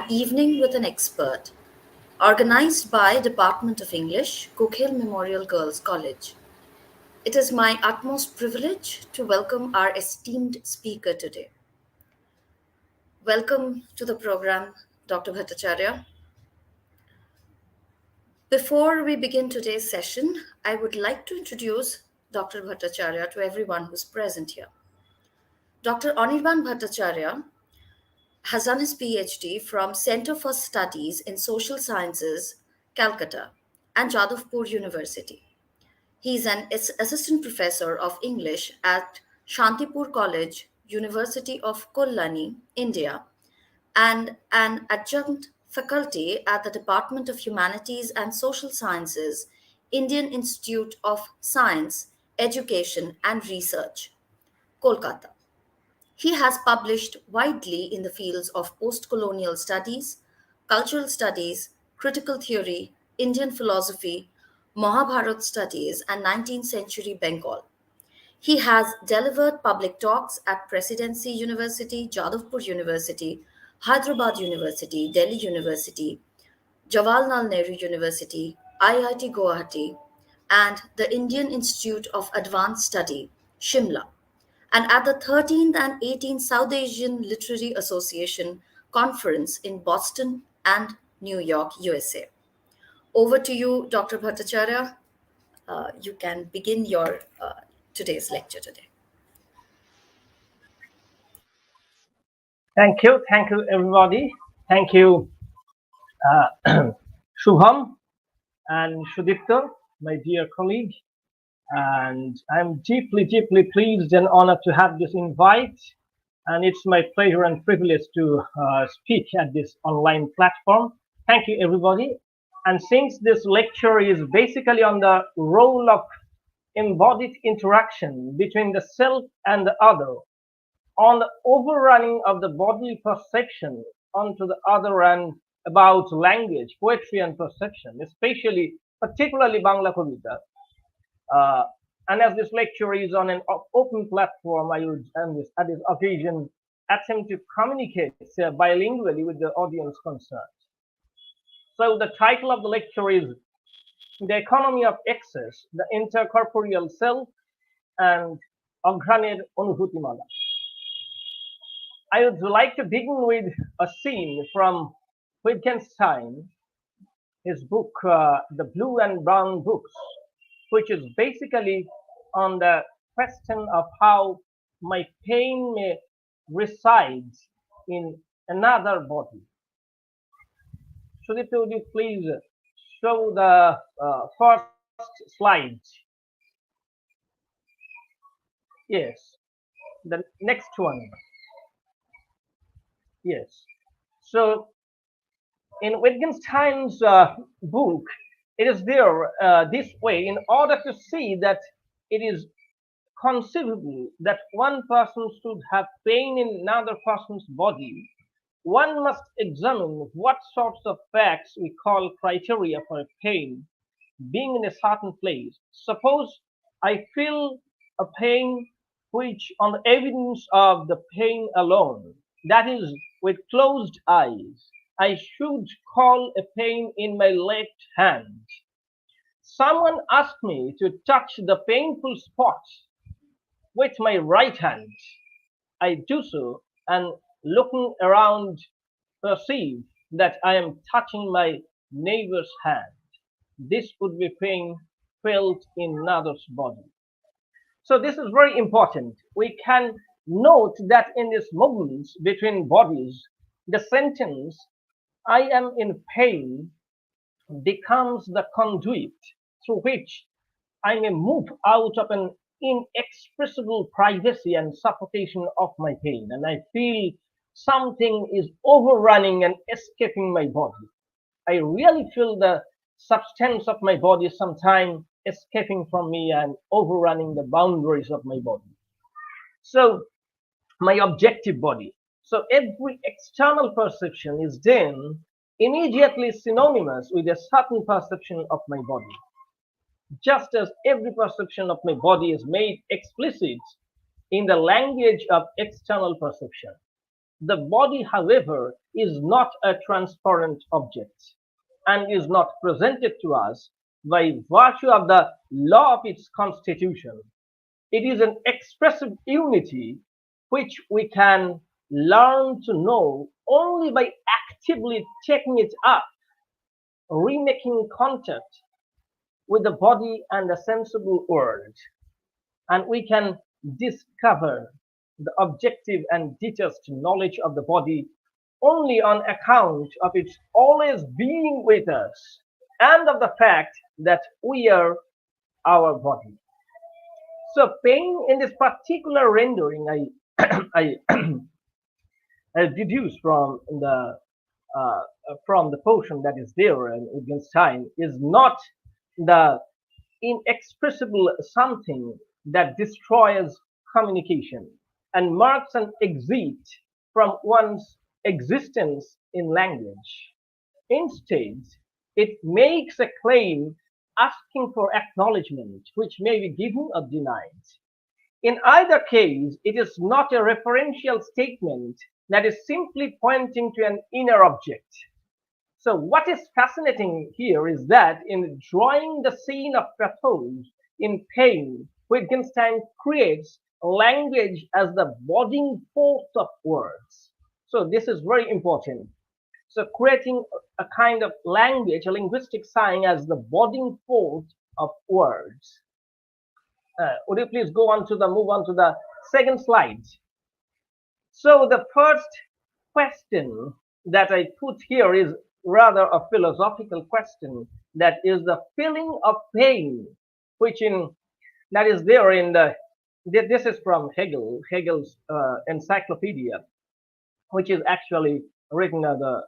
Evening with an Expert, organized by Department of English, Cook Hill Memorial Girls College. It is my utmost privilege to welcome our esteemed speaker today. Welcome to the program, Dr. Bhattachrya. Before we begin today's session, I would like to introduce Dr. Bhattachrya to everyone who's present here. Dr. Anrban Bhattachrya has done his PhD from Center for Studies in Social Sciences, Calcutta, and Jadavpur University. He is an assistant professor of English at Shantipur College, University of Kolani, India, and an adjunct faculty at the Department of Humanities and Social Sciences, Indian Institute of Science, Education and Research, Kolkata. He has published widely in the fields of post-colonial studies, cultural studies, critical theory, Indian philosophy, Mahabharat studies, and 19th century Bengal. He has delivered public talks at Presidency University, Jadavpur University, Hyderabad University, Delhi University, Jawaharlal Nehru University, IIT Guwahati, and the Indian Institute of Advanced Study, Shimla, and at the 13th and 18th South Asian Literary Association Conference in Boston and New York, USA. Over to you, Dr. Bhattachrya. You can begin your today's lecture today. Thank you, everybody. Thank you, Shubham and Shudipta, my dear colleague. And I'm deeply pleased and honored to have this invite. And it's my pleasure and privilege to speak at this online platform. Thank you, everybody. And since this lecture is basically on the role of embodied interaction between the self and the other, on the overrunning of the bodily perception onto the other, and about language, poetry, and perception, particularly Bangla Kavita. And as this lecture is on an open platform, I would, at this occasion, attempt to communicate bilingually with the audience concerned. So the title of the lecture is The Economy of Excess, the Inter-corporeal Cell, and Aghraner Anabhutimala. I would like to begin with a scene from Wittgenstein, his book, The Blue and Brown Books, which is basically on the question of how my pain may reside in another body. Sudipta, would you please show the first slide? Yes, the next one. Yes. So in Wittgenstein's book, it is there this way, in order to see that it is conceivable that one person should have pain in another person's body, one must examine what sorts of facts we call criteria for pain being in a certain place. Suppose I feel a pain which, on the evidence of the pain alone, that is, with closed eyes, I should call a pain in my left hand. Someone asked me to touch the painful spot with my right hand. I do so, and looking around, perceive that I am touching my neighbor's hand. This would be pain felt in another's body. So this is very important. We can note that in these movements between bodies, the sentence, I am in pain, becomes the conduit through which I may move out of an inexpressible privacy and suffocation of my pain. And I feel something is overrunning and escaping my body. I really feel the substance of my body sometimes escaping from me and overrunning the boundaries of my body. So my objective body. So every external perception is then immediately synonymous with a certain perception of my body. Just as every perception of my body is made explicit in the language of external perception. The body, however, is not a transparent object and is not presented to us by virtue of the law of its constitution. It is an expressive unity which we can learn to know only by actively taking it up, remaking contact with the body and the sensible world, and we can discover the objective and detached knowledge of the body only on account of its always being with us and of the fact that we are our body. So pain in this particular rendering, I, I deduce uh, from the portion that is there in Wittgenstein, is not the inexpressible something that destroys communication and marks an exit from one's existence in language. Instead, it makes a claim asking for acknowledgement, which may be given or denied. In either case, it is not a referential statement that is simply pointing to an inner object. So what is fascinating here is that in drawing the scene of pathos in pain, Wittgenstein creates language as the boding force of words. So this is very important. So creating a kind of language, a linguistic sign as the boding force of words. Would you please move on to the second slide? So the first question that I put here is rather a philosophical question, that is the feeling of pain, which in that is there in the this is from Hegel's encyclopedia, which is actually written as a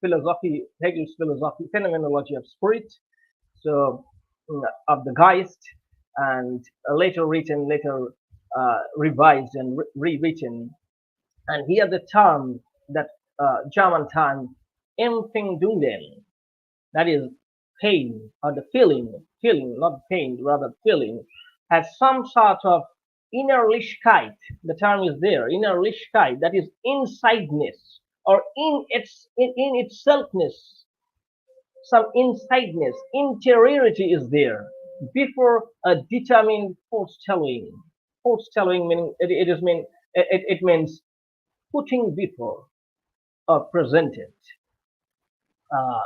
Hegel's philosophy, phenomenology of spirit, so of the Geist, and later revised and rewritten. And here the term, that German term, Empfindungen, that is pain or the feeling, not pain, rather feeling, has some sort of innerlichkeit. The term is there, innerlichkeit, that is insideness or in itselfness. Some insideness, interiority is there before a determined foretelling. Foretelling meaning it means putting before or presented. Uh,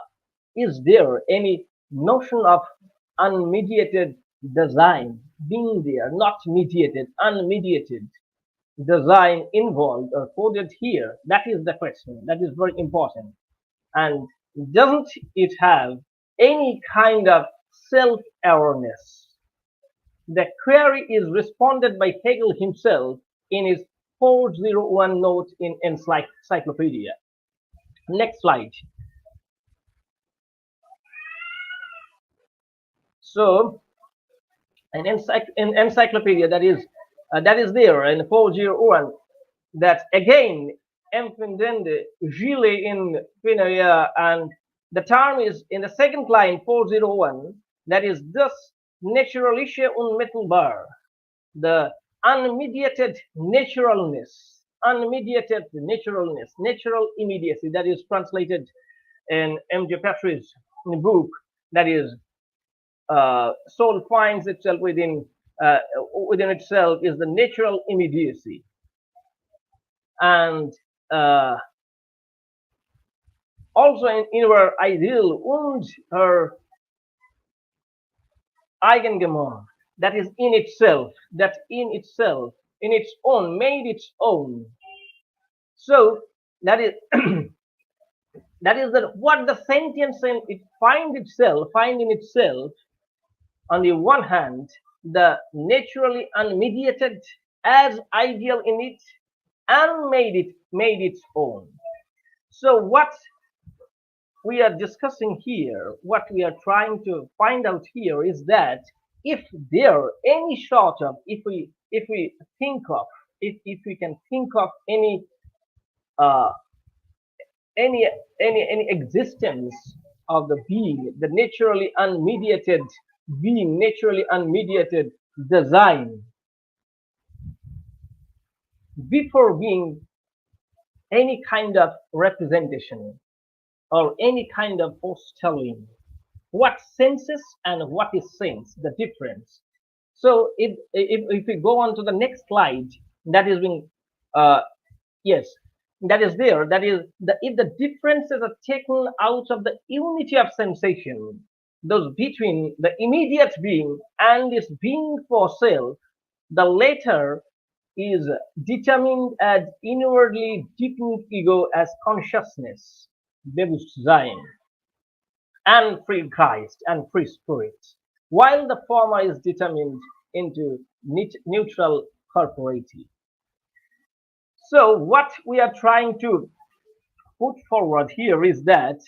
is there any notion of unmediated design being there, not mediated, unmediated design involved or coded here? That is the question. That is very important. And doesn't it have any kind of self-awareness? The query is responded by Hegel himself in his 401 note in encyclopedia. Next slide. So, an encyclopedia that is there in 401, that again empfindende Gile in Finaya, and the term is in the second line 401, that is thus naturalische unmittelbar, the unmediated naturalness, natural immediacy, that is translated in M.J. Patri's book, that is soul finds itself within itself, is the natural immediacy. And also in our ideal und her Eigengemach, that is in itself, in its own, made its own. So that is that what the sentience it find in itself, on the one hand, the naturally unmediated as ideal in it, and made its own. So what we are discussing here, what we are trying to find out here, is that if there any sort of, if we think of, if we can think of any uh, any existence of the being, the naturally unmediated being, naturally unmediated design, before being any kind of representation or any kind of foretelling. What senses and what is sense, the difference. So if we go on to the next slide, that is being, uh, yes, that is there. That is, if the differences are taken out of the unity of sensation, those between the immediate being and this being for self, the latter is determined as inwardly deepened ego as consciousness, Bewusstsein, and free Christ and free spirit, while the former is determined into neutral corporeity. So, what we are trying to put forward here is that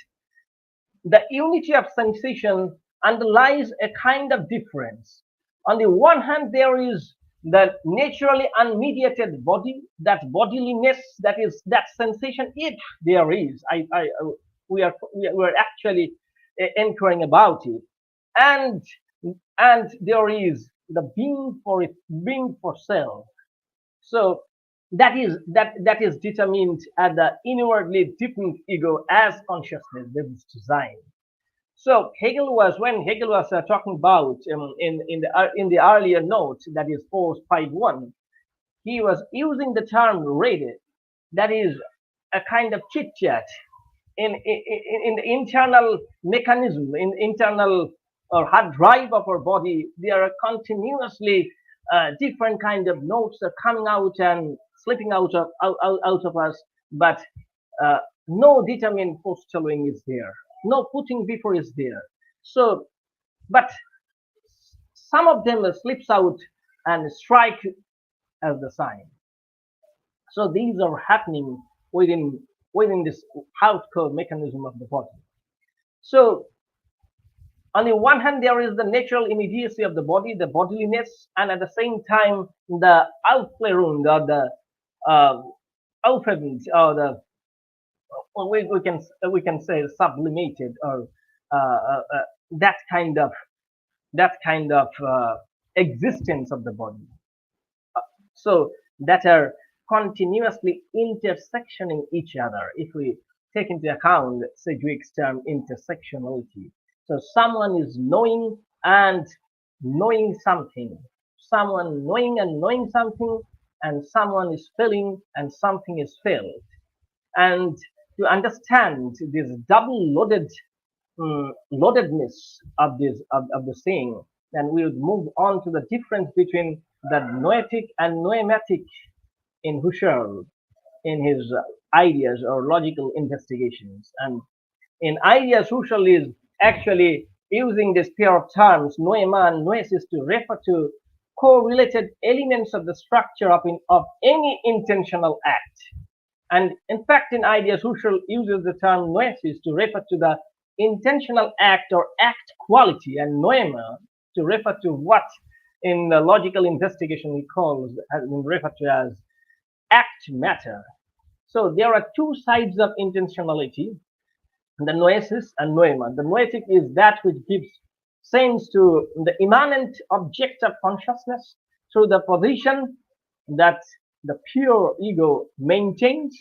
the unity of sensation underlies a kind of difference. On the one hand, there is the naturally unmediated body, that bodiliness, that is that sensation, if there is. We are actually inquiring about it, and there is the being for it, being for self. So that is determined at the inwardly deepened ego as consciousness, this is design. So when Hegel was talking about in the earlier note, that is 451, he was using the term Rede, that is a kind of chit chat in the internal mechanism, in internal or hard drive of our body. There are continuously different kind of notes are coming out and slipping out of us, but uh, no determined foretelling is there, no putting before is there. So, but some of them slips out and strike as the sign. So these are happening within this hardcore mechanism of the body. So on the one hand, there is the natural immediacy of the body, the bodiliness, and at the same time, the Aufklärung or the uh, Aufhebung or the we can say sublimated or uh, uh, uh, that kind of existence of the body. So that are continuously intersectioning each other. If we take into account Sedgwick's term intersectionality, so someone is knowing and knowing something, someone knowing and knowing something, and someone is feeling and something is felt. And to understand this double loadedness of the saying, then we would move on to the difference between the noetic and noematic in Husserl in his ideas or logical investigations. And in ideas, Husserl is actually using this pair of terms, noema and noesis, to refer to correlated elements of the structure of any intentional act. And in fact, in ideas, Husserl uses the term noesis to refer to the intentional act or act quality, and noema to refer to what in the logical investigation he calls, has been referred to as act matter. So there are two sides of intentionality, the noesis and noema. The noetic is that which gives sense to the immanent object of consciousness through the position that the pure ego maintains.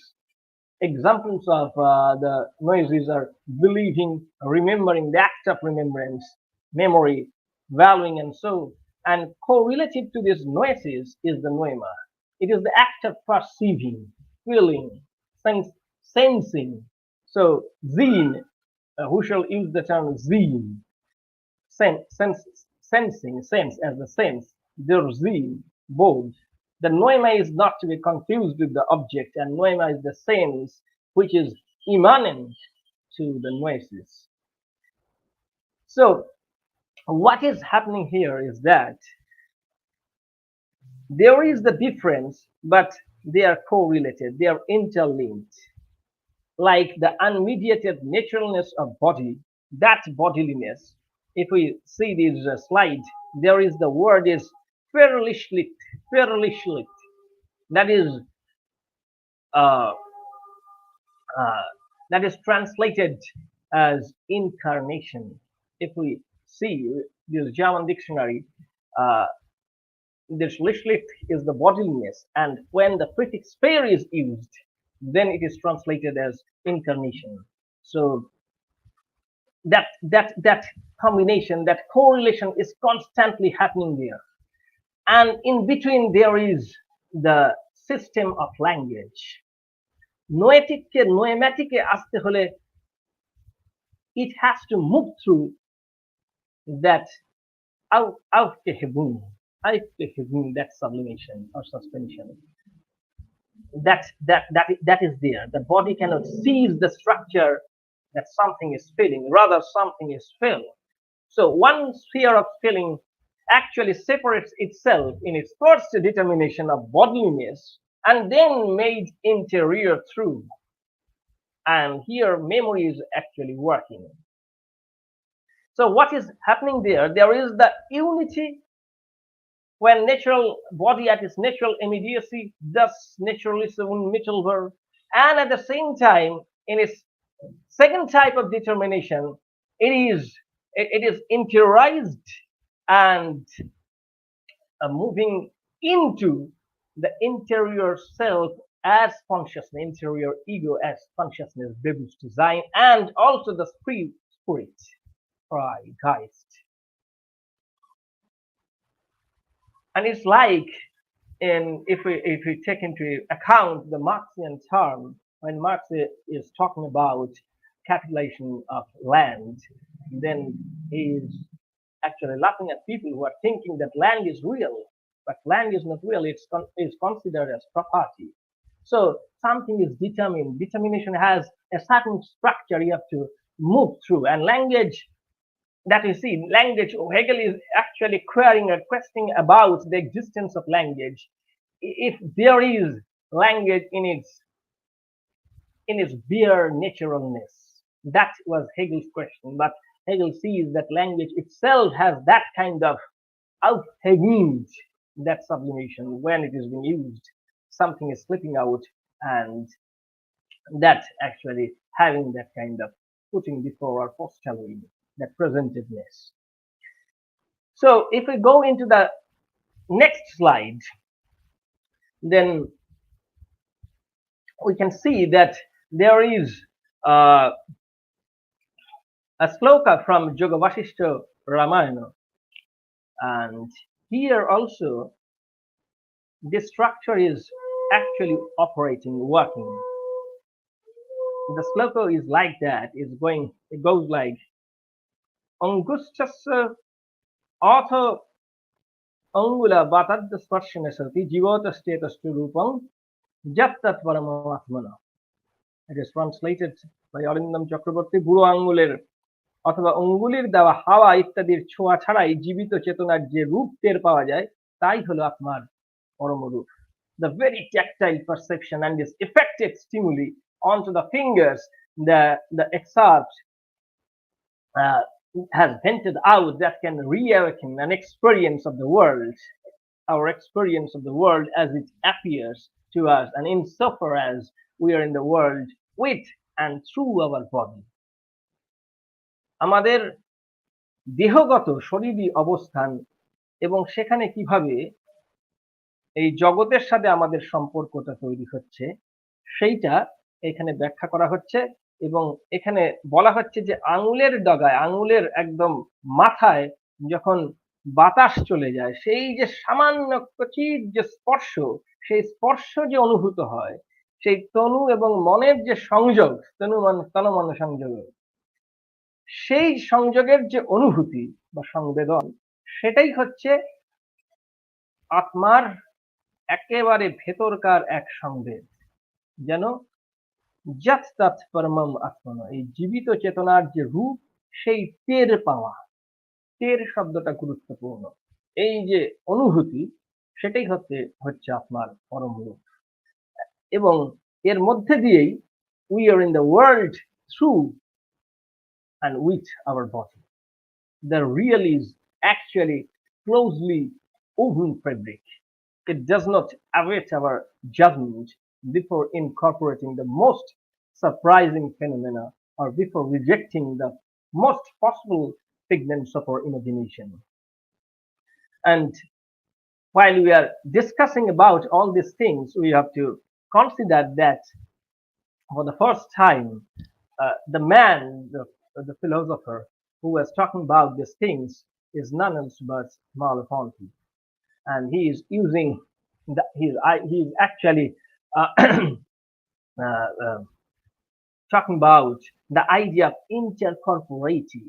Examples of the noises are believing, remembering, the act of remembrance, memory, valuing, and so. And correlative to this noesis is the noema. It is the act of perceiving, feeling, sensing. So, zine, Husserl used the term zine, sensing, sense as the sense, der zine, both. The noema is not to be confused with the object, and noema is the sense which is immanent to the noesis. So, what is happening here is that there is the difference, but they are correlated, they are interlinked. Like the unmediated naturalness of body, that bodiliness. If we see this slide, there is the word is Verlichlicht, Verlichlicht. That is uh, uh, that is translated as incarnation. If we see this German dictionary, uh, this Lichtlicht is the bodiliness, and when the prefix "spare" is used, then it is translated as incarnation. So that combination, that correlation is constantly happening there. And in between there is the system of language. Noematic আসতে হলে it has to move through that aufgehebung, that sublimation or suspension. That is there. The body cannot seize the structure that something is feeling, rather something is felt. So one sphere of feeling actually separates itself in its first determination of bodiliness and then made interior through. And here memory is actually working. So what is happening there? There is the unity when natural body at its natural immediacy, thus naturally unmittelbar, and at the same time, in its second type of determination, it is interiorized and moving into the interior self as consciousness, interior ego as consciousness, Bib's design, and also the spirit, Geist. And it's like if we take into account the Marxian term, when Marx is talking about capitalization of land, then he is actually laughing at people who are thinking that land is real, but land is not real. It's considered as property. So something is determined. Determination has a certain structure you have to move through, and language that you see, language, Hegel is actually querying or questioning about the existence of language. If there is language in its bare naturalness, that was Hegel's question. But Hegel sees that language itself has that kind of aufhebung, that sublimation. When it is being used, something is slipping out, and that actually having that kind of putting before or posteriori, that presentedness. So if we go into the next slide, then we can see that there is a sloka from Yoga Ramayana, and here also this structure is actually operating, working. The sloka is like that. It goes like Angustasya Artha Angula Bhatad Sparshana Sati Jivata Status to Rupam Jattat Paramatmana. It is translated by Arindam Chakraborty বুড়ো আঙ্গুলের অথবা অঙ্গুলির দেওয়া হাওয়া ইত্যাদির ছোঁয়া ছাড়াই জীবিত চেতনার যে রূপ টের পাওয়া যায় তাই হলো আত্মার পরম রূপ. The very tactile perception and this effective stimuli onto the fingers, the excerpt has vented out that can reawaken an experience of the world, our experience of the world as it appears to us, and insofar as we are in the world with and through our body. আমাদের দেহগত শরীরী অবস্থান এবং সেখানে কিভাবে এই জগতের সাথে আমাদের সম্পর্কটা তৈরি হচ্ছে সেইটা এখানে ব্যাখ্যা করা হচ্ছে, এবং এখানে বলা হচ্ছে যে আঙুলের ডগায়, আঙুলের একদম মাথায় যখন বাতাস চলে যায়, সেই যে সামান্য কচির যে স্পর্শ, সেই স্পর্শ যে অনুভূত হয়, সেই তনু এবং মনের যে সংযোগ, তন মন সংযোগ, সেই সংযোগের যে অনুভূতি বা সংবেদন, সেটাই হচ্ছে আত্মার একেবারে ভেতরকার এক সংবেদ, যেন যৎ তৎ পরমম আত্মনা, এই জীবিত চেতনার যে রূপ, সেই টের পাওয়া, টের শব্দটা গুরুত্বপূর্ণ, এই যে অনুভূতি, সেটাই হচ্ছে আত্মার পরম রূপ। এবং এর মধ্যে দিয়েই we are in the world through and with our body. The real is actually closely woven fabric. It does not await our judgment before incorporating the most surprising phenomena or before rejecting the most possible figments of our imagination. And while we are discussing about all these things, we have to consider that for the first time, the man, the philosopher who was talking about these things is none else but Merleau-Ponty, and he is using he is actually uh, uh, talking about the idea of intercorporeity,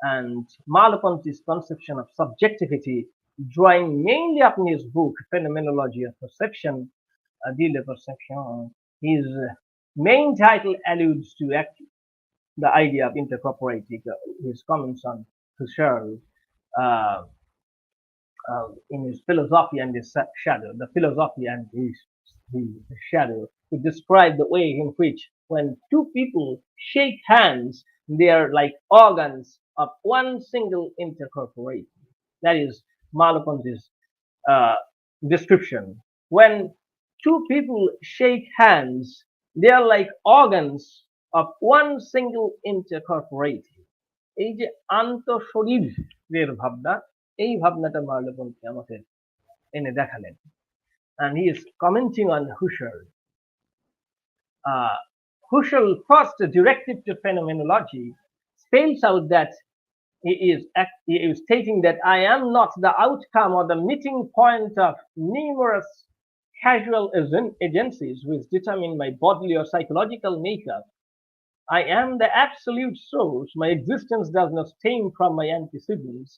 and Merleau-Ponty's conception of subjectivity, drawing mainly up in his book Phenomenology of Perception, de la Perception. His main title alludes to the idea of intercorporeity. His comments on Husserl uh, in his philosophy and his shadow, the philosophy and his shadow, to describe the way in which when two people shake hands, they are like organs of one single intercorporation. That is Merleau-Ponty's uh, description. When two people shake hands, they are like organs of one single intercorporation. এই যে আন্তঃশরীরের ভাবনা, এই ভাবনাটা মার্লেবন্তি আমাদের এনে দেখালেন, and he is commenting on Husserl. Uh, Husserl first directive to phenomenology spells out that he is stating that I am not the outcome or the meeting point of numerous casual agencies which determine my bodily or psychological makeup. I am the absolute source. My existence does not stem from my antecedents,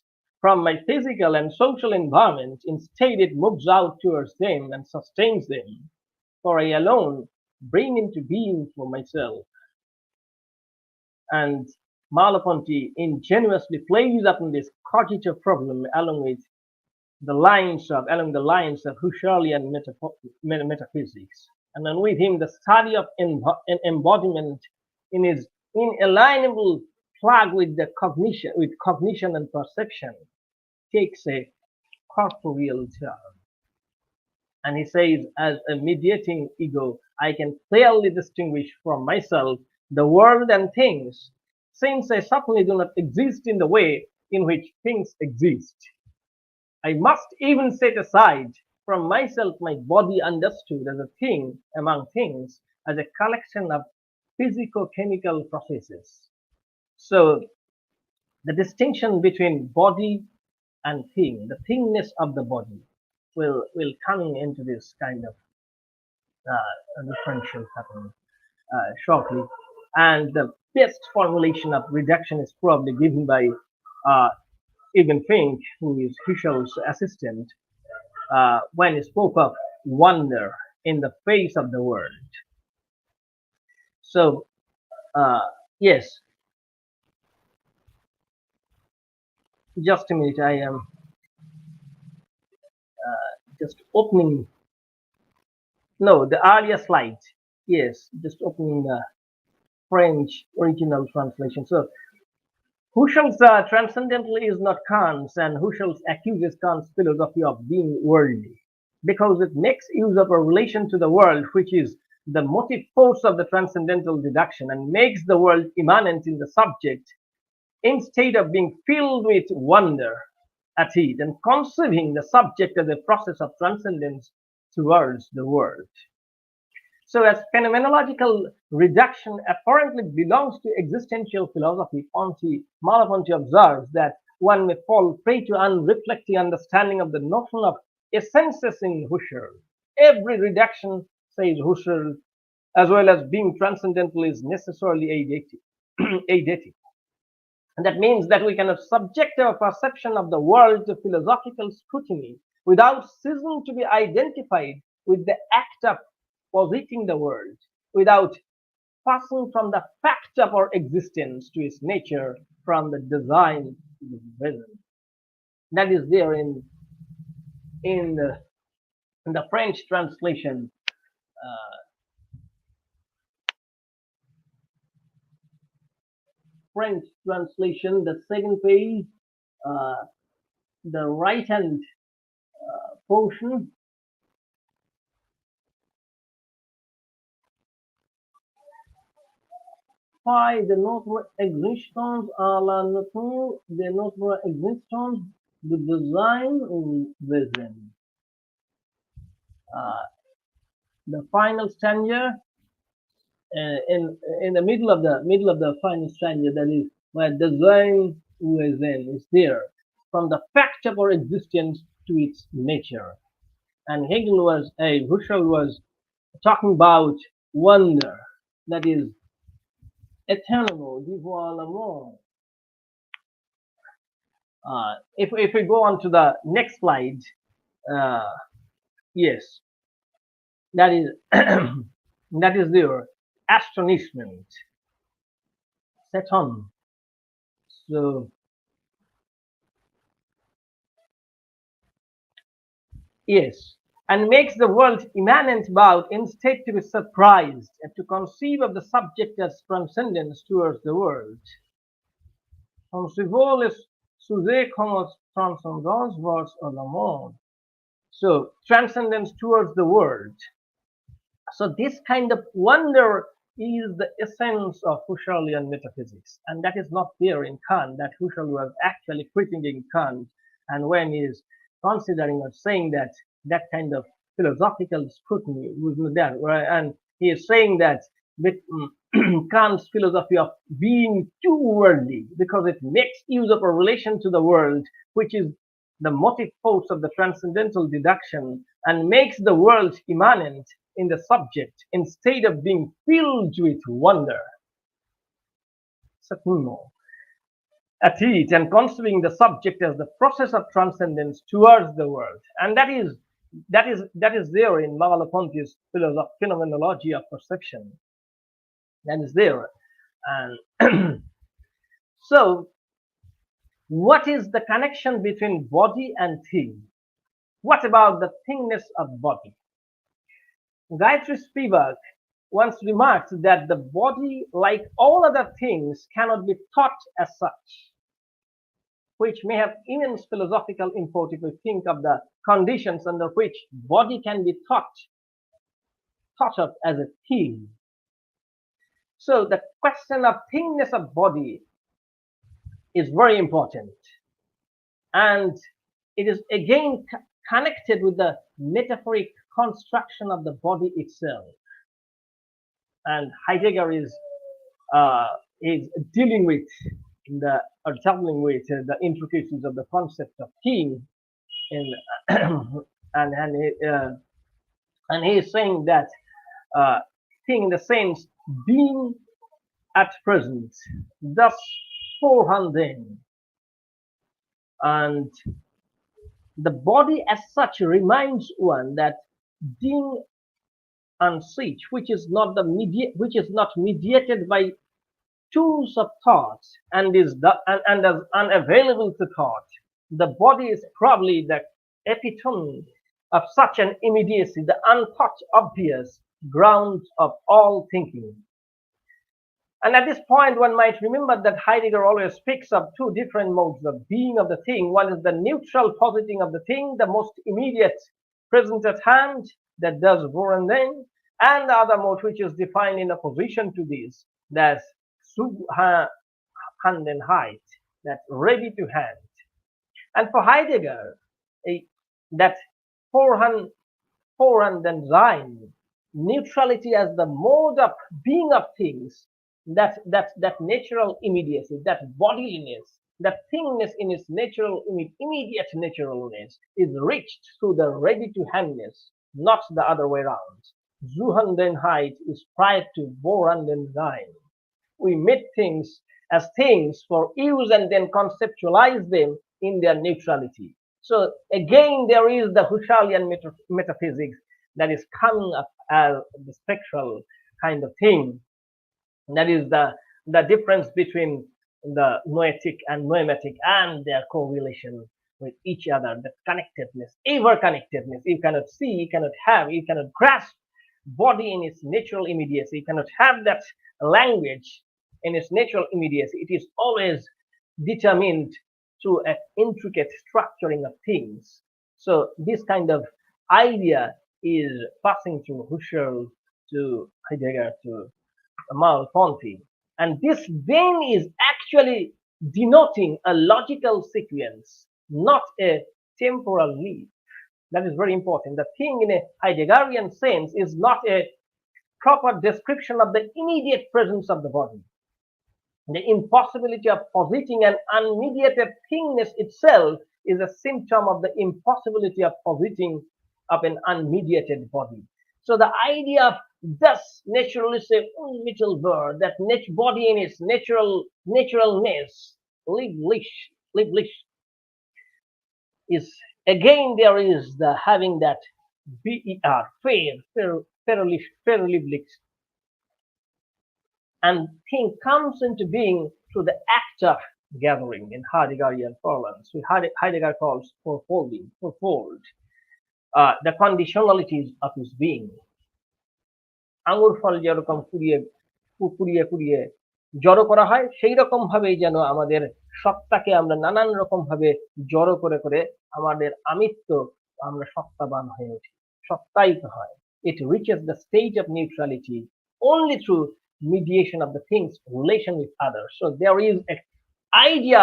from my physical and social environment. Instead, it moves out towards them and sustains them. For I alone bring into being for myself. And Merleau-Ponty ingenuously plays upon this cogito problem along the lines of Husserlian metaphysics. And then with him, the study of embodiment in his inalienable plug with cognition and perception takes a corporeal turn. And he says, as a mediating ego, I can clearly distinguish from myself the world and things, since I certainly do not exist in the way in which things exist. I must even set aside from myself my body understood as a thing among things, as a collection of physico-chemical processes. So the distinction between body and thing, the thingness of the body, will come into this kind of differential pattern shortly. And the best formulation of reduction is probably given by uh, Ibn Fink, who is Husserl's assistant, when he spoke of wonder in the face of the world. So, yes, just a minute, I am just opening, no, the earlier slide, yes, just opening the French original translation. So, Husserl's transcendental is not Kant's, and Husserl accuses Kant's philosophy of being worldly because it makes use of a relation to the world which is the motive force of the transcendental deduction and makes the world immanent in the subject instead of being filled with wonder at it and conceiving the subject as a process of transcendence towards the world. So, as phenomenological reduction apparently belongs to existential philosophy, Merleau-Ponty observes that one may fall prey to unreflecting understanding of the notion of essences in Husserl. Every reduction, says Husserl, as well as being transcendental, is necessarily eidetic. And that means that we cannot subject our perception of the world to philosophical scrutiny without ceasing to be identified with the act of positing the world, without passing from the fact of our existence to its nature, from the design to the vision. That is there in the French translation. French translation, the second page, uh, the right hand portion. Why de notre existence à la nature de notre existence de design ou vision. Uh, the final stanza, in the middle of the final stanza, that is where the Zain Uezen is there, from the fact of our existence to its nature. And Husserl was talking about wonder, that is éternellement du voir le monde. If we go on to the next slide, uh, yes, that is that is their astonishment set on. So yes, and makes the world immanent about instead to be surprised and to conceive of the subject as transcendence towards the world. Concevoir les sujets comme transcendance vers le monde. So transcendence towards the world. So this kind of wonder is the essence of Husserlian metaphysics, and that is not there in Kant. That Husserl was actually critiquing Kant, and when he is considering or saying that that kind of philosophical scrutiny was not there, and he is saying that with Kant's philosophy of being too worldly because it makes use of a relation to the world, which is the motive force of the transcendental deduction, and makes the world immanent in the subject instead of being filled with wonder. Certainement. At it and conceiving the subject as the process of transcendence towards the world, and that is there in Merleau-Ponty's phenomenology of perception. That is there, and so what is the connection between body and thing? What about the thingness of body? Gayatri Spivak once remarked that the body, like all other things, cannot be thought as such, which may have immense philosophical import if we think of the conditions under which body can be thought of as a thing. So the question of thingness of body is very important, and it is again connected with the metaphoric construction of the body itself. And Heidegger is dealing with the intricacies of the concept of thing, in and he is saying that thing in the sense being at present, thus vorhanden, and the body as such reminds one that being and sich, which is not mediated by tools of thought and is unavailable to thought. The body is probably the epitome of such an immediacy, the untouched obvious ground of all thinking. And at this point, one might remember that Heidegger always speaks of two different modes of being of the thing. One is the neutral positing of the thing, the most immediate present at hand, that does vor and then, and the other mode, which is defined in opposition to this, that's hand and height, that's ready to hand. And for Heidegger, that vorhand and sein, neutrality as the mode of being of things, that natural immediacy, that bodiliness, that thingness in its natural immediate naturalness is reached through the ready to handness, not the other way around. Zuhandenheit is prior to vorhanden sein. We meet things as things for use and then conceptualize them in their neutrality. So again, there is the Husserlian metaphysics that is coming up as the spectral kind of thing. That is the difference between the noetic and noematic and their correlation with each other, the connectedness, ever connectedness. You cannot see, you cannot have, you cannot grasp body in its natural immediacy, you cannot have that language in its natural immediacy. It is always determined through an intricate structuring of things. So this kind of idea is passing through Husserl to Heidegger to Merleau-Ponty. And this then is actually denoting a logical sequence, not a temporal leap. That is very important. The thing in a Heideggerian sense is not a proper description of the immediate presence of the body. The impossibility of positing an unmediated thingness itself is a symptom of the impossibility of positing of an unmediated body. So the idea of thus naturalistic unmittelbar, that body in its naturalness, lieblich, is again there is the having that fair, and thing comes into being through the act of gathering in Heideggerian parlance. Heidegger calls fourfold, the conditionalities of his being. আঙুর ফল যেরকম কুড়িয়ে কুড়িয়ে জড়ো করা হয়, সেই রকম ভাবেই যেন আমাদের সত্তাকে আমরা নানান রকম ভাবে জড়ো করে করে আমাদের আমিত্ব আমরা সত্তাবান হয়ে উঠি, সত্তায়িত হয়। It reaches the state of neutrality only through mediation of the thing's relation with others. So there is the idea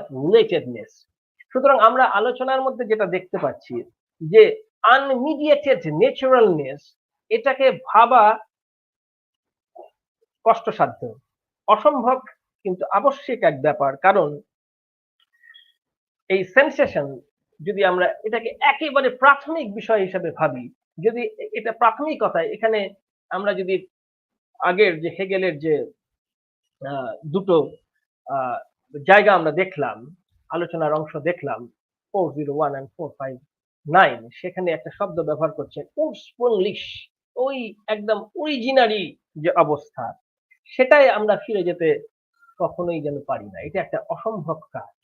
of relatedness. সুতরাং আমরা আলোচনার মধ্যে যেটা দেখতে পাচ্ছি যে unmediated naturalness, এটাকে ভাবা কষ্টসাধ্য, অসম্ভব কিন্তু আবশ্যিক এক ব্যাপার। কারণ এই সেন্সেশন যদি আমরা এটাকে একেবারে প্রাথমিক বিষয় হিসেবে ভাবি, যদি এটা প্রাথমিকতায়, এখানে আমরা যদি আগের যে হেগেলের যে দুটো জায়গা আমরা দেখলাম, আলোচনার অংশ দেখলাম 401 and 459, সেখানে একটা শব্দ ব্যবহার করছেন ursprünglich, ওই একদম অরিজিনারি যে অবস্থা, সেটাই আমরা ফিরে যেতে কখনোই যেন পারি না। এটা একটা অসম্ভব কাজ।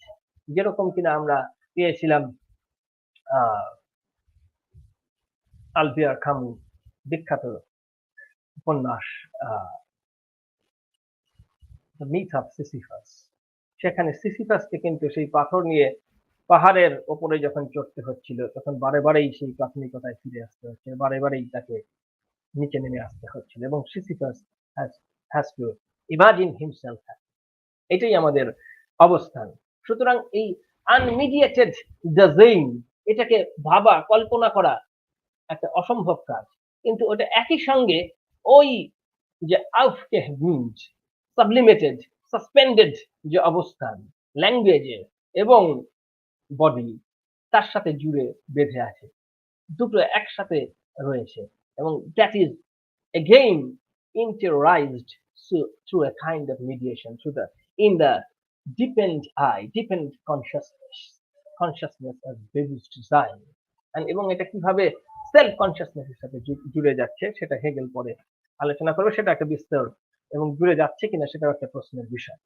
যেরকম কিনা আমরা পেয়েছিলাম আলভিয়ার কামু বিখ্যাত উপন্যাস দ্য মিথ অফ সিসিফাস, সেখানে সিসিফাসকে কিন্তু সেই পাথর নিয়ে পাহাড়ের ওপরে যখন চড়তে হচ্ছিল, তখন বারে বারেই সেই প্রাথমিকতায় ফিরে আসতে হচ্ছে, বারে বারেই তাকে নিচে নেমে আসতে হচ্ছিল, এবং Sisyphus has to imagine himself. এটাই আমাদের অবস্থান। সুতরাং এই আনমিডিয়েটেড ডিজাইন, এটাকে ভাবা, কল্পনা করা একটা অসম্ভব কাজ, কিন্তু ওটা একই সঙ্গে ওই যে aufgehend, সাবলিমেটেড, সাসপেন্ডেড যে অবস্থান ল্যাঙ্গুয়েজের এবং বডি, তার সাথে জুড়ে বেঁধে আছে, দুটো একসাথে রয়েছে, এবং that is again interiorized through a kind of mediation, in the deepened consciousness as Buddhist design, and এবং এটা কিভাবে সেলফ কনসিয়াসনেসের সাথে জুড়ে যাচ্ছে সেটা হেগেল পরে আলোচনা করবে, সেটা একটা বিস্তর, এবং জুড়ে যাচ্ছে কিনা সেটা একটা প্রশ্নের বিষয়।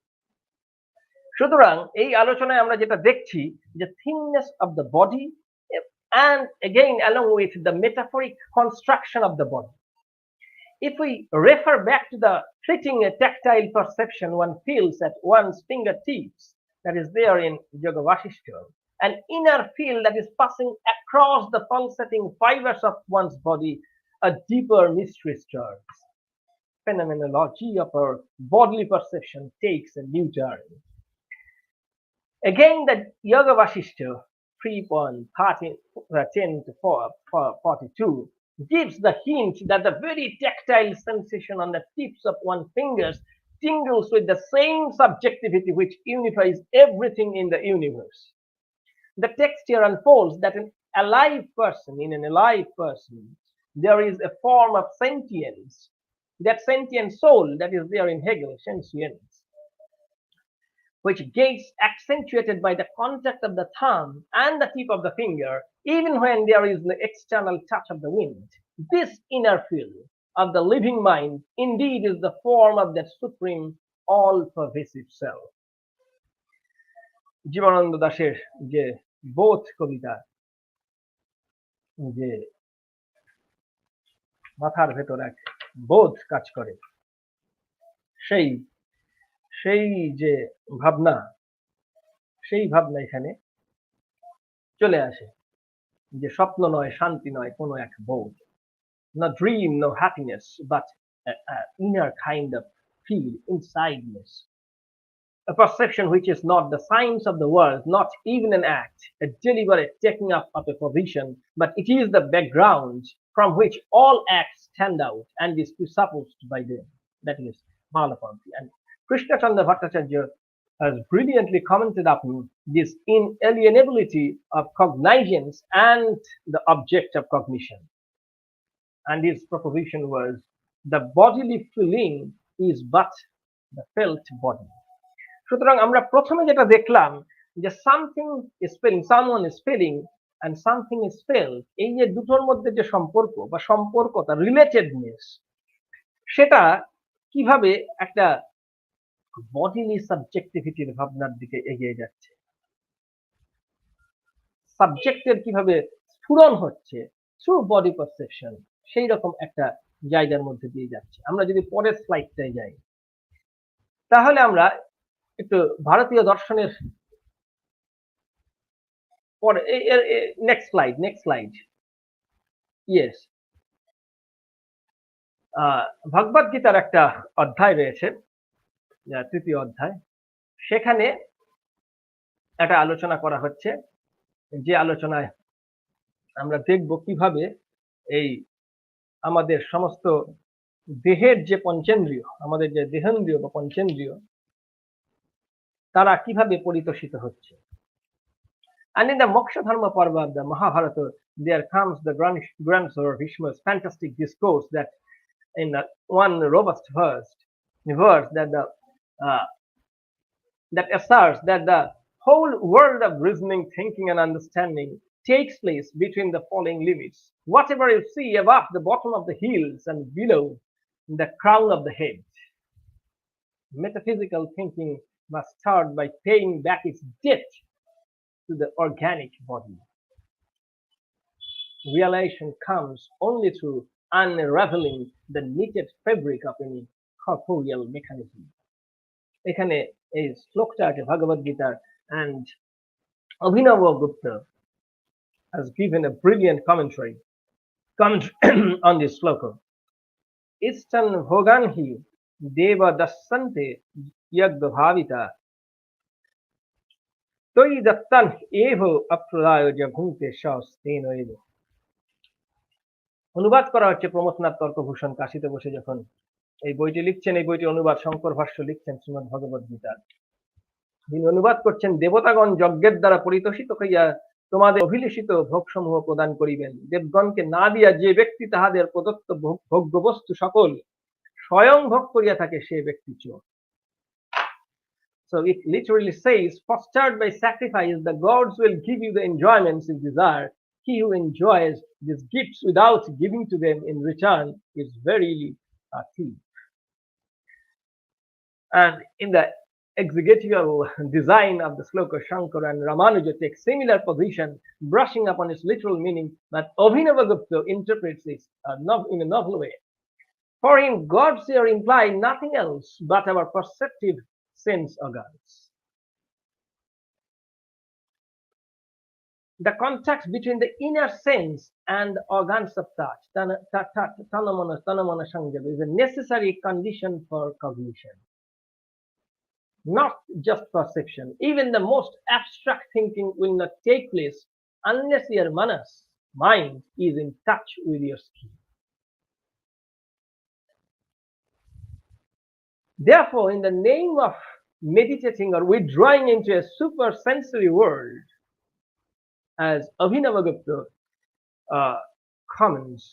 সুতরাং এই আলোচনায় আমরা যেটা দেখছি যে thinness of the body, and again along with the metaphoric construction of the body. If we refer back to the fleeting tactile perception one feels at one's fingertips, that is there in Yoga Vasishtha, an inner feel that is passing across the pulsating fibers of one's body, a deeper mystery stirs. Phenomenology of our bodily perception takes a new turn. Again, the Yoga Vasishtha 3.10 to 42 gives the hint that the very tactile sensation on the tips of one's fingers tingles with the same subjectivity which unifies everything in the universe. The text here unfolds that in an alive person, there is a form of sentience, that sentient soul that is there in Hegel, sentience, which gets accentuated by the contact of the thumb and the tip of the finger, even when there is the external touch of the wind. This inner feel of the living mind indeed is the form of that supreme, all-pervasive self. Jibanananda দাশের যে বোধ কবিতা, যে মাথার ভেতর এক বোধ কাজ করে, সেই যে ভাবনা, সেই ভাবনা এখানে চলে আসে যে স্বপ্ন নয়, শান্তি নয়, কোনো এক বোধ, no dream, no happiness, but an inner kind of feel, insideness. a perception which is not the science of the world, not even an act, a deliberate taking up of a position, but it is the background from which all acts stand out and is presupposed by them. That is Malapanthi. And Krishna Chandra Bhattacharya has brilliantly commented upon this inalienability of cognizance and the object of cognition. And his proposition was the bodily feeling is but the felt body. সুতরাং আমরা প্রথমে যেটা দেখলাম যে something is feeling, someone is feeling and something is felt, এই যে দুটোর মধ্যে যে সম্পর্ক বা সম্পর্কতা, রিলেটেডনেস, সেটা কিভাবে একটা বডিলি সাবজেক্টিভিটির ভাবনার দিকে এগিয়ে যাচ্ছে, সাবজেক্টের কিভাবে স্ফুরণ হচ্ছে থ্রু বডি পারসেপশন, সেই রকম একটা জায়গার মধ্যে দিয়ে যাচ্ছে। আমরা যদি পরের স্লাইডটায় যাই, তাহলে আমরা একটু ভারতীয় দর্শনের পরে নেক্সট স্লাইড ইয়েস, ভগবদ গীতার একটা অধ্যায় রয়েছে, তৃতীয় অধ্যায়, সেখানে একটা আলোচনা করা হচ্ছে, যে আলোচনায় আমরা দেখব কিভাবে এই আমাদের সমস্ত দেহের যে পঞ্চেন্দ্রিয়, আমাদের যে দেহেন্দ্রিয় বা পঞ্চেন্দ্রিয়, তারা কিভাবে পরিতোষিত হচ্ছে। And in the Moksha Dharma Parva of the Mahabharata, there comes the grandson of Bhishma's fantastic discourse that in one robust verse that asserts that the whole world of reasoning, thinking, and understanding takes place between the following limits. Whatever you see above the bottom of the heels and below the crown of the head. Metaphysical thinking must start by paying back its debt to the organic body. Realization comes only through unraveling the knitted fabric of any corporeal mechanism. এখানে এই শ্লোকটা আছে ভগবদ গীতার, and Abhinava Gupta has given a brilliant commentary on this sloka. Istan bhoganhi deva dassante yagga bhavita toi dattan evo aprayo jaghunte shasteno evo. অনুবাদ করা হচ্ছে প্রমথনাথ তর্কভূষণ কাশীতে বসে যখন এই বইটি লিখছেন, এই বইটি অনুবাদ শঙ্কর ভাষ্য লিখছেন শ্রীমদ ভগবদ গীতার। তিনি অনুবাদ করছেন, দেবতাগণ যজ্ঞের দ্বারা পরিতোষিত হইয়া তোমাদের অভিলেষিত ভোগসমূহ প্রদান করিবেন। দেবগণকে না দিয়া যে ব্যক্তি তাহাদের প্রদত্ত ভোগ্য বস্তু সকল স্বয়ং ভোগ করিয়া থাকে, সে ব্যক্তি চোর। So it literally says, fostered by sacrifice, the gods will give you the enjoyments you desire. He who enjoys these gifts without giving to them in return is verily a thief. And in the exegetical design of the sloka, Shankara and Ramanuja take similar position, brushing upon its literal meaning, but Abhinavagupta interprets it in a novel way. For him, gods here imply nothing else but our perceptive sense organs. The contact between the inner sense and the organs of touch, tanamana sanjava, is a necessary condition for cognition. Not just perception. Even the most abstract thinking will not take place unless your manas, mind, is in touch with your skin. Therefore, in the name of meditating or withdrawing into a supersensory world, as Abhinavagupta comments,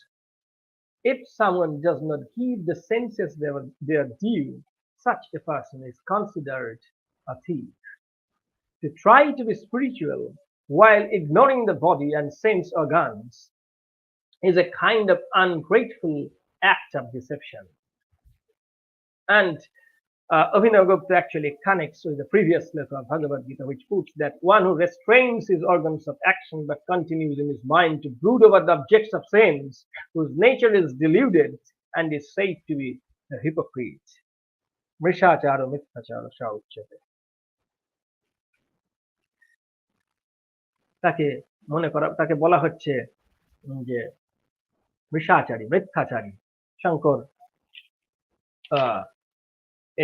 if someone does not give the senses their due, such a person is considered a thief. To try to be spiritual while ignoring the body and sense organs is a kind of ungrateful act of deception. And Abhinavagupta actually connects with the previous sloka of Bhagavad Gita, which puts that one who restrains his organs of action but continues in his mind to brood over the objects of sense, whose nature is deluded and is said to be a hypocrite. Mrishachara mithachara shauchate. তাকে বলা হচ্ছে যে মৃষাচারী, মিথ্যাচারী। শঙ্কর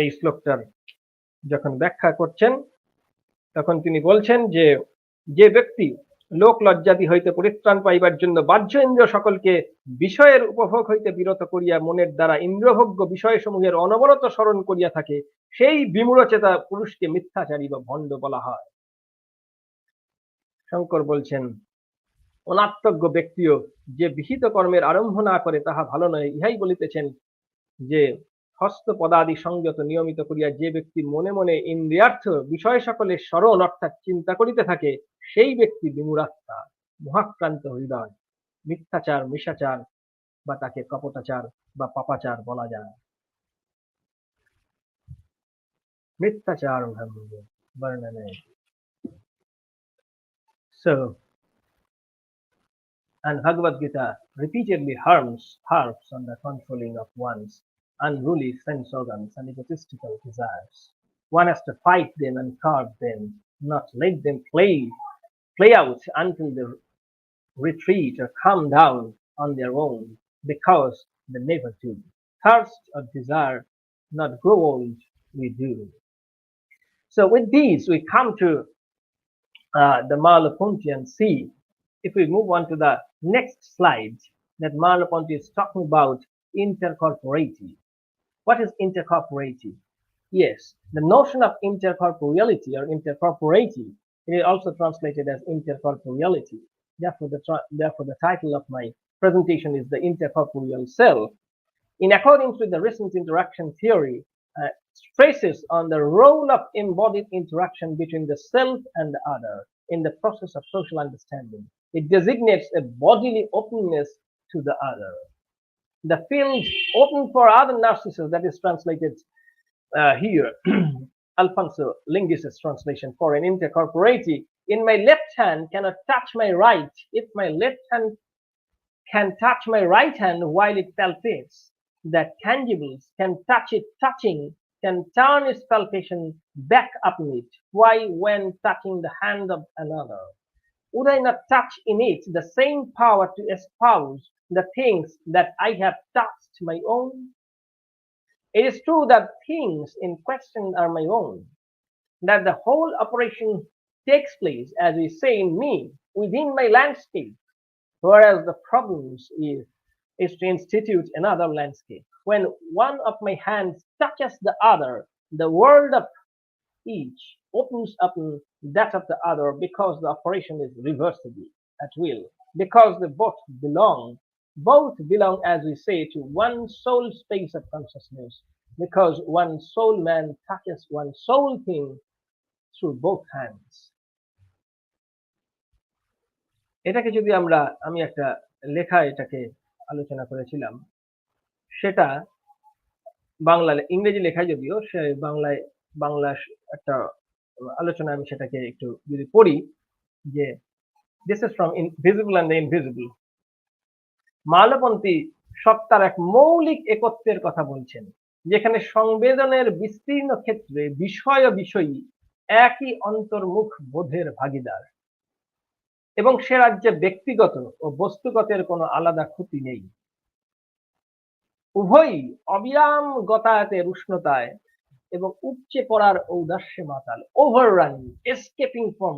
এই শ্লোকটার যখন ব্যাখ্যা করছেন তখন তিনি বলছেন যে যে ব্যক্তি লোক লজ্জাদি হইতে পরিত্রাণ পাইবার জন্য বাহ্য ইন্দ্রিয় সকলকে বিষয়ের উপভোগ হইতে বিরত করিয়া মনের দ্বারা ইন্দ্রভোগ্য বিষয়সমূহের অনবরত স্মরণ করিয়া থাকে, সেই বিমূঢ়চেতা পুরুষকে মিথ্যাচারী বা ভণ্ড বলা হয়। শঙ্কর বলছেন, অনাত্মজ্ঞ ব্যক্তিও যে বিহিত কর্মের আরম্ভ না করে তাহা ভালো নয়। ইহাই বলিতেছেন যে হস্ত পদাদি সংযত নিয়মিত করিয়া যে ব্যক্তি মনে মনে ইন্দ্রিয়ার্থ বিষয় সকলের স্মরণ অর্থাৎ চিন্তা করিতে থাকে, সেই ব্যক্তি বিমূঢ়াত্মা, মহাক্রান্ত হৃদয়, মিথ্যাচার, মিশাচার বা তাকে কপটাচার বা পাপাচার বলা যায়। মিথ্যাচার বর্ণনে। So, and Bhagavad Gita repeatedly harps on the controlling of one's unruly sense organs and egotistical desires. One has to fight them and curb them, not let them play out until they retreat or come down on their own, because they never do. Thirst or desire not grow old, we do. So with these, we come to the Malapuntian Sea. If we move on to the next slide, that Malapunti is talking about intercorporeity. What is intercorporeity? Yes, the notion of intercorporeality or intercorporeity, it is also translated as intercorporeality. Therefore, the title of my presentation is the Intercorporeal Cell. In accordance with the recent interaction theory, stresses on the role of embodied interaction between the self and the other in the process of social understanding. It designates a bodily openness to the other. The field open for other narcissus, that is translated here, Alfonso Linguist's translation for an intercorporeity. In my left hand cannot touch my right, if my left hand can touch my right hand while it palpates. That tangibles can touch it touching, can turn its palpation back upon it. Why, when touching the hand of another, would I not touch in it the same power to espouse the things that I have touched my own? It is true that things in question are my own, that the whole operation takes place, as we say in me, within my landscape, whereas the problem is to institute another landscape. When one of my hands touches the other, the world of each opens up that of the other, because the operation is reversible at will, because they both belong, as we say, to one soul space of consciousness, because one soul man touches one soul thing through both hands. এটাকে যদি আমি একটা লেখা এটাকে আলোচনা করেছিলাম, সেটা বাংলা ইংরেজি লেখা, যদিও সে বাংলা একটা আলোচনা, আমি সেটাকে একটু যদি পড়ি, যে this is from visible and the invisible. মালপন্থী সত্তার এক মৌলিক একত্বের কথা বলছেন, যেখানে সংবেদনের বিস্তীর্ণ ক্ষেত্রে বিষয় ও বিষয়ী একই অন্তর্মুখ বোধের ভাগীদার, এবং সে রাজ্যে ব্যক্তিগত ও বস্তুগতের কোনো আলাদা ক্ষতি নেই। উভয়ই অবিরাম গতায়াতের উষ্ণতায় এবং উপচে পড়ার ঔদাস্যে মাতাল, ওভাররানিং, এসকেপিং ফ্রম,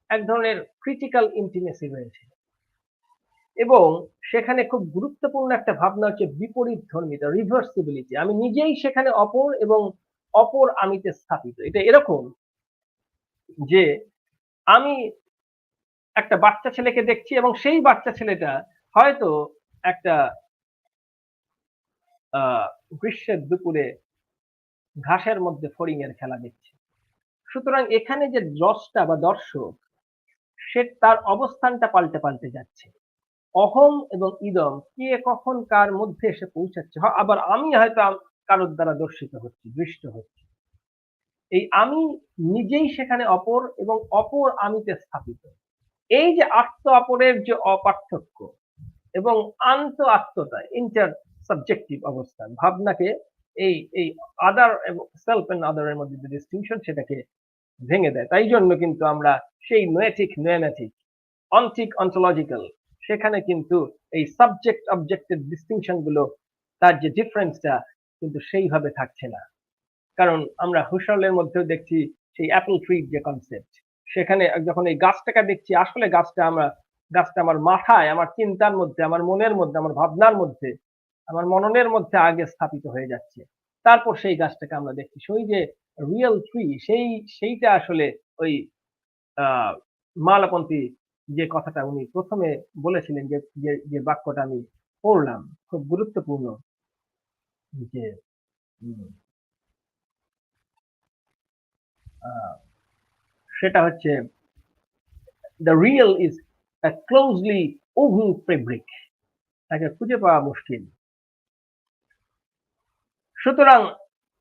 এক ধরনের ক্রিটিক্যাল ইন্টিমেসি রয়েছে। এবং সেখানে খুব গুরুত্বপূর্ণ একটা ভাবনা হচ্ছে বিপরীত ধর্মিতা, রিভার্সিবিলিটি। আমি নিজেই সেখানে অপর এবং অপর আমিতে স্থাপিত। এটা এরকম যে আমি একটা বাচ্চা ছেলেকে দেখছি এবং সেই বাচ্চা ছেলেটা হয়তো একটা গ্রীষ্মের দুপুরে ঘাসের মধ্যে ফড়িংয়ের খেলা দেখছে। সুতরাং এখানে যে দ্রষ্টা বা দর্শক, সে তার অবস্থানটা পাল্টে পাল্টে যাচ্ছে। অহম এবং ইদম কে কখন কার মধ্যে এসে পৌঁছাচ্ছে, আবার আমি হয়তো কারোর দ্বারা দর্শিত হচ্ছি, দৃষ্ট হচ্ছি। এই আমি নিজেই সেখানে অপর এবং অপর আমিতে স্থাপিত। এই যে আত্ম অপরের যে অপার্থক্য এবং আন্ত আত্মতা, ইন্টার সাবজেক্টিভ অবস্থান, ভাবনাকে এই আদার এবং সেলফ এন্ড আদারের মধ্যে যে ডিস্টিংশন, সেটাকে ভেঙে দেয়। তাই জন্য কিন্তু আমরা সেই নোয়েটিক, নোয়েমেটিক, অন্টিক, অন্টোলজিক্যাল, সেখানে কিন্তু এই সাবজেক্ট অবজেক্টের ডিস্টিংশন গুলো, তার যে ডিফারেন্সটা কিন্তু সেইভাবে থাকছে না। কারণ আমরা হুসরলের মধ্যেও দেখছি সেই অ্যাপল ট্রির যে কনসেপ্ট, সেখানে যখন এই গাছটাকে দেখছি, আসলে গাছটা আমার মাথায়, আমার চিন্তার মধ্যে, আমার মনের মধ্যে, আমার ভাবনার মধ্যে, আমার মননের মধ্যে আগে স্থাপিত হয়ে যাচ্ছে, তারপর সেই গাছটাকে আমরা দেখছি। সেই যে রিয়েল ট্রি, সেইটা আসলে ওই মালাপন্থী যে কথাটা উনি প্রথমে বলেছিলেন, যে বাক্যটা আমি পড়লাম, খুব গুরুত্বপূর্ণ, যে সেটা হচ্ছে the real is a closely woven fabric, তাকে খুঁজে পাওয়া মুশকিল। সুতরাং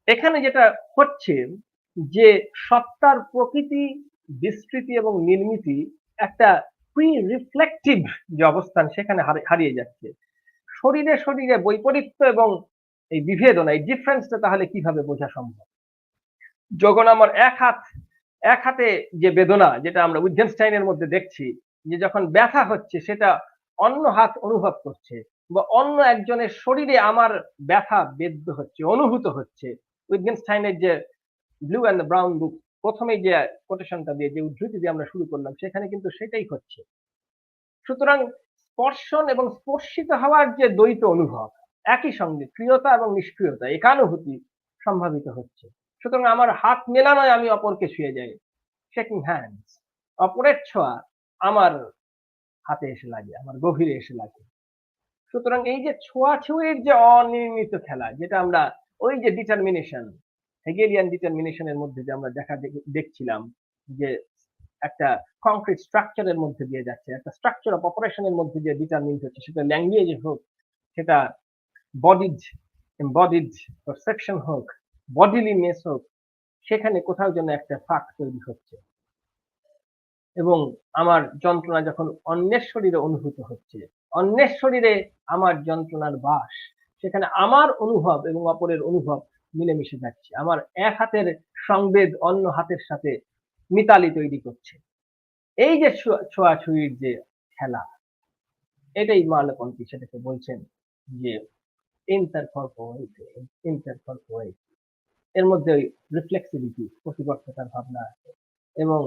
এখানে যেটা হচ্ছে, যে সত্তার প্রকৃতি, বিস্তৃতি এবং নির্মিতি একটা প্রি রিফ্লেকটিভ যে অবস্থান, সেখানে হারিয়ে যাচ্ছে। শরীরে শরীরে বৈপরীত্য এবং এই বিভেদনা, এই ডিফারেন্সটা তাহলে কিভাবে বোঝা সম্ভব? যখন আমার এক হাতে যে বেদনা, যেটা আমরা উইটগেনস্টাইনের মধ্যে দেখছি, যে যখন ব্যথা হচ্ছে সেটা অন্য হাত অনুভব করছে, বা অন্য একজনের শরীরে আমার ব্যথা বেদ্য হচ্ছে, অনুভূত হচ্ছে। উইটগেনস্টাইনের যে ব্লু অ্যান্ড দ্য ব্রাউন বুক, প্রথমেই যে কোটেশনটা দিয়ে, যে উদ্ধৃতি দিয়ে আমরা শুরু করলাম, সেখানে কিন্তু সেটাই হচ্ছে। সুতরাং স্পর্শন এবং স্পর্শিত হওয়ার যে দ্বৈত অনুভব, একই সঙ্গে ক্রিয়তা এবং নিষ্ক্রিয়তা, একানুভূতি সম্ভাবিত হচ্ছে। সুতরাং আমার হাত মেলানোয় আমি অপরকে ছুঁয়ে যাই, শেকিং হ্যান্ডস, অপরের ছোঁয়া আমার হাতে এসে লাগে, আমার গভীরে এসে লাগে। সুতরাং এই যে ছোঁয়াছুঁয়ির যে অনির্ণিত খেলা, যেটা আমরা ওই যে ডিটারমিনেশন, হেগেলিয়ান ডিটারমিনেশনের মধ্যে যে আমরা দেখছিলাম, যে একটা কংক্রিট স্ট্রাকচারের মধ্যে দিয়ে যাচ্ছে, একটা স্ট্রাকচার অফ অপারেশনের মধ্যে দিয়ে ডিটারমিন হচ্ছে, সেটা ল্যাঙ্গুয়েজ হোক, সেটা এমবডিড পারসেপশন হোক, বডিলিনেস হোক, সেখানে কোথাও যেন একটা ফাঁক তৈরি হচ্ছে। এবং আমার যন্ত্রণা যখন অন্যের শরীরে অনুভূত হচ্ছে, অন্যের শরীরে আমার যন্ত্রণার বাস, সেখানে আমার অনুভব এবং অপরের অনুভব মিলেমিশে যাচ্ছে। আমার এক হাতের সংবেদ অন্য হাতের সাথে মিতালি তৈরি করছে। এই যে ছোঁয়াছুঁয়ির যে খেলা, এটাই মালপন্থী সেটাকে বলছেন যে ইন্টারকর্পোরেট। এর মধ্যে ওই রিফ্লেক্সিভিটি, প্রতিবর্ততার ভাবনা আছে, এবং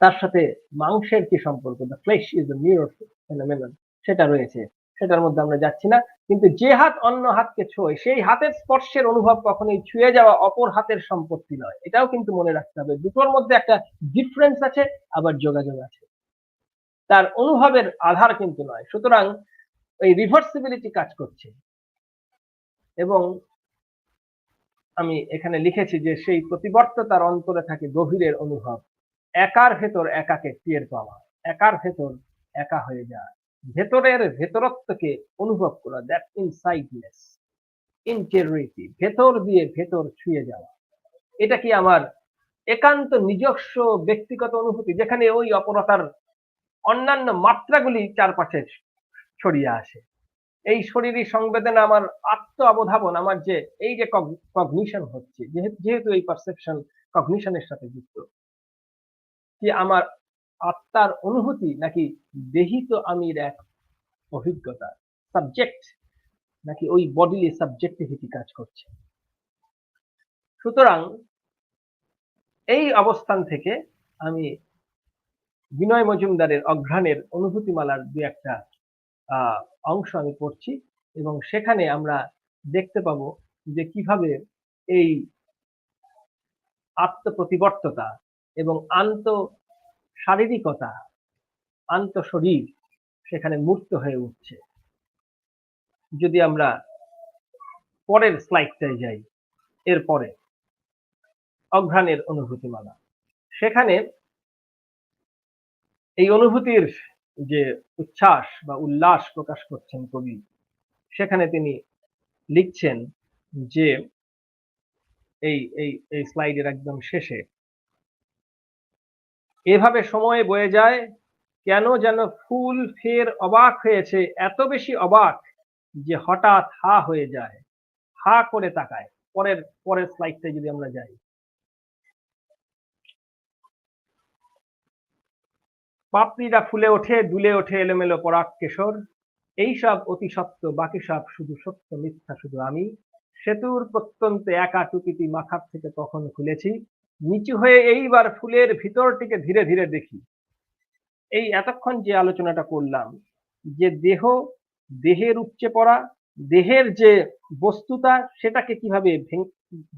তার সাথে মাংসের কি সম্পর্ক, the flash is the mirror phenomenon, সেটা রয়েছে। সেটার মধ্যে আমরা যাচ্ছি না। কিন্তু যে হাত অন্য হাতকে ছোঁয়, সেই হাতের স্পর্শের অনুভব কখনোই ছুঁয়ে যাওয়া অপর হাতের সম্পত্তি নয়। এটাও কিন্তু মনে রাখতে হবে, দুটোর মধ্যে একটা ডিফারেন্স আছে, আবার যোগাযোগ আছে, তার অনুভবের আধার কিন্তু নয়। সুতরাং এই রিভার্সিবিলিটি কাজ করছে। এবং আমি এখানে লিখেছি যে সেই প্রতিবর্ততার অন্তরে থাকে গভীরের অনুভব, একার ভেতর একাকে টের পাওয়া, একার ভেতর একা হয়ে যাওয়া, ভেতরের ভেতরত্বকে অনুভব করা, দ্যাট ইনসাইডনেস, ইন্টেরিটি, ভেতর দিয়ে ভেতর ছুঁয়ে যাওয়া। এটা কি আমার একান্ত নিজস্ব ব্যক্তিগত অনুভূতি, যেখানে ওই অপরতার অন্যান্য মাত্রাগুলি চারপাশে ছড়িয়ে আসে। এই শরীরী সংবেদনা, আমার আত্ম অবধাবন, আমার যে এই যে কগনিশন হচ্ছে, যেহেতু এই পারসেপশন কগনিশনের সাথে যুক্ত, কি আমার আত্মার অনুভূতি, নাকি দেহিত আমির এক অভিজ্ঞতা, সাবজেক্ট, নাকি ওই বডিলি সাবজেক্টিভিটি কাজ করছে। সুতরাং এই অবস্থান থেকে আমি বিনয় মজুমদারের অঘ্রাণের অনুভূতিমালার দু একটা অংশ আমি পড়ছি, এবং সেখানে আমরা দেখতে পাবো যে কিভাবে এই আত্মপ্রতিবর্ততা এবং শারীরিকতা, আন্তঃশরীর সেখানে মূর্ত হয়ে উঠছে। যদি আমরা পরের স্লাইডটায় যাই, এরপরে অঘ্রাণের অনুভূতিমালা, সেখানে এই অনুভূতির যে উচ্ছ্বাস বা উল্লাস প্রকাশ করছেন কবি, সেখানে তিনি লিখছেন যে এই এই এই স্লাইডের একদম শেষে, এভাবে সময় বয়ে যায়, কেন যেন ফুল ফের অবাক হয়েছে, এত বেশি অবাক যে হঠাৎ হা হয়ে যায়, হা করে তাকায়। পরের স্লাইডটায় যদি আমরা যাই, পাপড়িরা ফুলে ওঠে, দুলে ওঠে এলোমেলো পরাগ কেশর, এইসব অতি সত্য, বাকি সব শুধু সত্য মিথ্যা, শুধু আমি। সেতুর প্রত্যন্তে একা টুপিটি মাথার থেকে তখন খুলেছি, নিচু হয়ে এইবার ফুলের ভিতরটিকে ধীরে ধীরে দেখি। এই এতক্ষণ যে আলোচনাটা করলাম, যে দেহের উপচে পড়া, দেহের যে বস্তুতা সেটাকে কিভাবে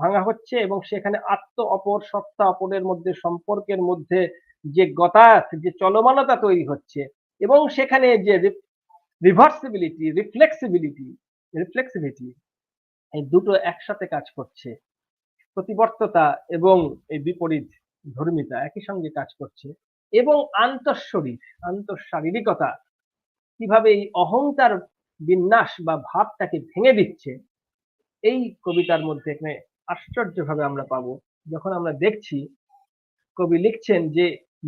ভাঙা হচ্ছে, এবং সেখানে আত্ম অপর সত্তা অপরের মধ্যে সম্পর্কের মধ্যে যে গতায়াত, যে চলমানতা তৈরি হচ্ছে, এবং সেখানে যে রিভার্সিবিলিটি, রিফ্লেক্সিভিটি, এই দুটো একসাথে কাজ করছে। প্রতিবর্ততা এবং এই বিপরীত ধর্মিতা একই সঙ্গে কাজ করছে, এবং আন্তঃশারীরিকতা কিভাবে এই অহংকার বিন্যাস বা ভাবটাকে ভেঙে দিচ্ছে, এই কবিতার মধ্যে এখানে আশ্চর্যভাবে আমরা পাবো। যখন আমরা দেখছি কবি লিখছেন যে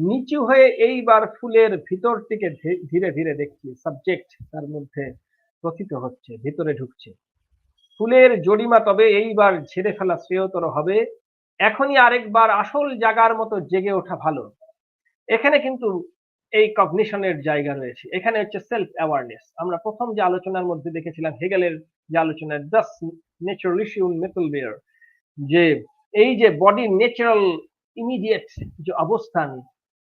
নিচু হয়ে এইবার ফুলের ভিতরটিকে ধীরে ধীরে দেখছি, সাবজেক্ট তার মধ্যে প্রথিত হচ্ছে, ভিতরে ঢুকছে। ফুলের জরিমা তবে এইবার ঝেড়ে ফেলা শ্রেয়তর হবে, এখনই আরেকবার আসল জাগার মতো জেগে ওঠা ভালো। এখানে কিন্তু এই কগনিশনের জায়গা রয়েছে, এখানে হচ্ছে সেলফ অ্যাওয়ারনেস। আমরা প্রথম যে আলোচনার মধ্যে দেখেছিলাম হেগেলের যে আলোচনা, দাস ন্যাচুরালিশিয়াম মেটলবেয়ার, যে এই যে বডির ন্যাচারাল ইমিডিয়েট যে অবস্থান,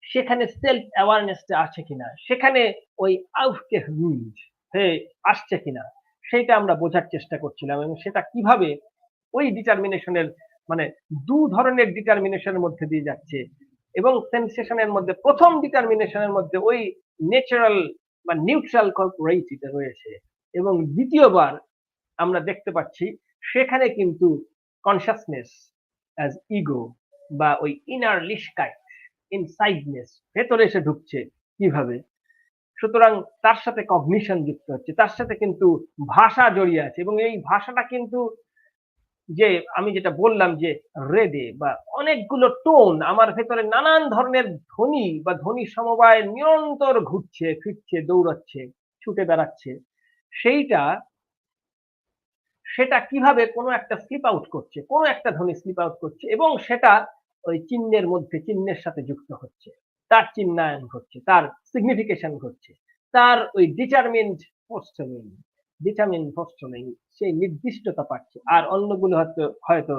সেখানে সেলফ অ্যাওয়ারনেসটা আছে কিনা, সেখানে ওই আউফগেহমিট হয়ে আসছে কিনা, সেটা আমরা বোঝার চেষ্টা করছিলাম। এবং সেটা কিভাবে ওই ডিটারমিনেশনের, মানে দু ধরনের ডিটারমিনেশনের মধ্যে দিয়ে যাচ্ছে, এবং সেন্সেশনের মধ্যে প্রথম ডিটারমিনেশনের মধ্যে ওই ন্যাচারাল বা নিউট্রাল কর্পোরেটিটা রয়েছে, এবং দ্বিতীয়বার আমরা দেখতে পাচ্ছি সেখানে কিন্তু কনসাসনেস অ্যাজ ইগো বা ওই ইনার লিশকাইট, ইনসাইডনেস ভেতরে এসে ঢুকছে কিভাবে। সুতরাং তার সাথে কগনিশন যুক্ত হচ্ছে, তার সাথে কিন্তু ভাষা জড়িয়ে আছে, এবং এই ভাষাটা কিন্তু যে আমি যেটা বললাম যে রেডে বা অনেকগুলো টোন আমার ভেতরে নানান ধরনের ধ্বনি বা ধ্বনি সমবায় নিরন্তর ঘুরছে ফিরছে, দৌড়াচ্ছে, ছুটে বেড়াচ্ছে, সেটা কিভাবে কোনো একটা স্লিপ আউট করছে, কোনো একটা ধ্বনি স্লিপ আউট করছে, এবং সেটা ওই চিহ্নের মধ্যে, চিহ্নের সাথে যুক্ত হচ্ছে, তার চিহ্নায়ন ঘটছে, তার সিগনিফিকেশন ঘটছে, তার ওই ডিটারমিন সেই নির্দিষ্টতা পাচ্ছে, আর অন্যগুলো হয়তো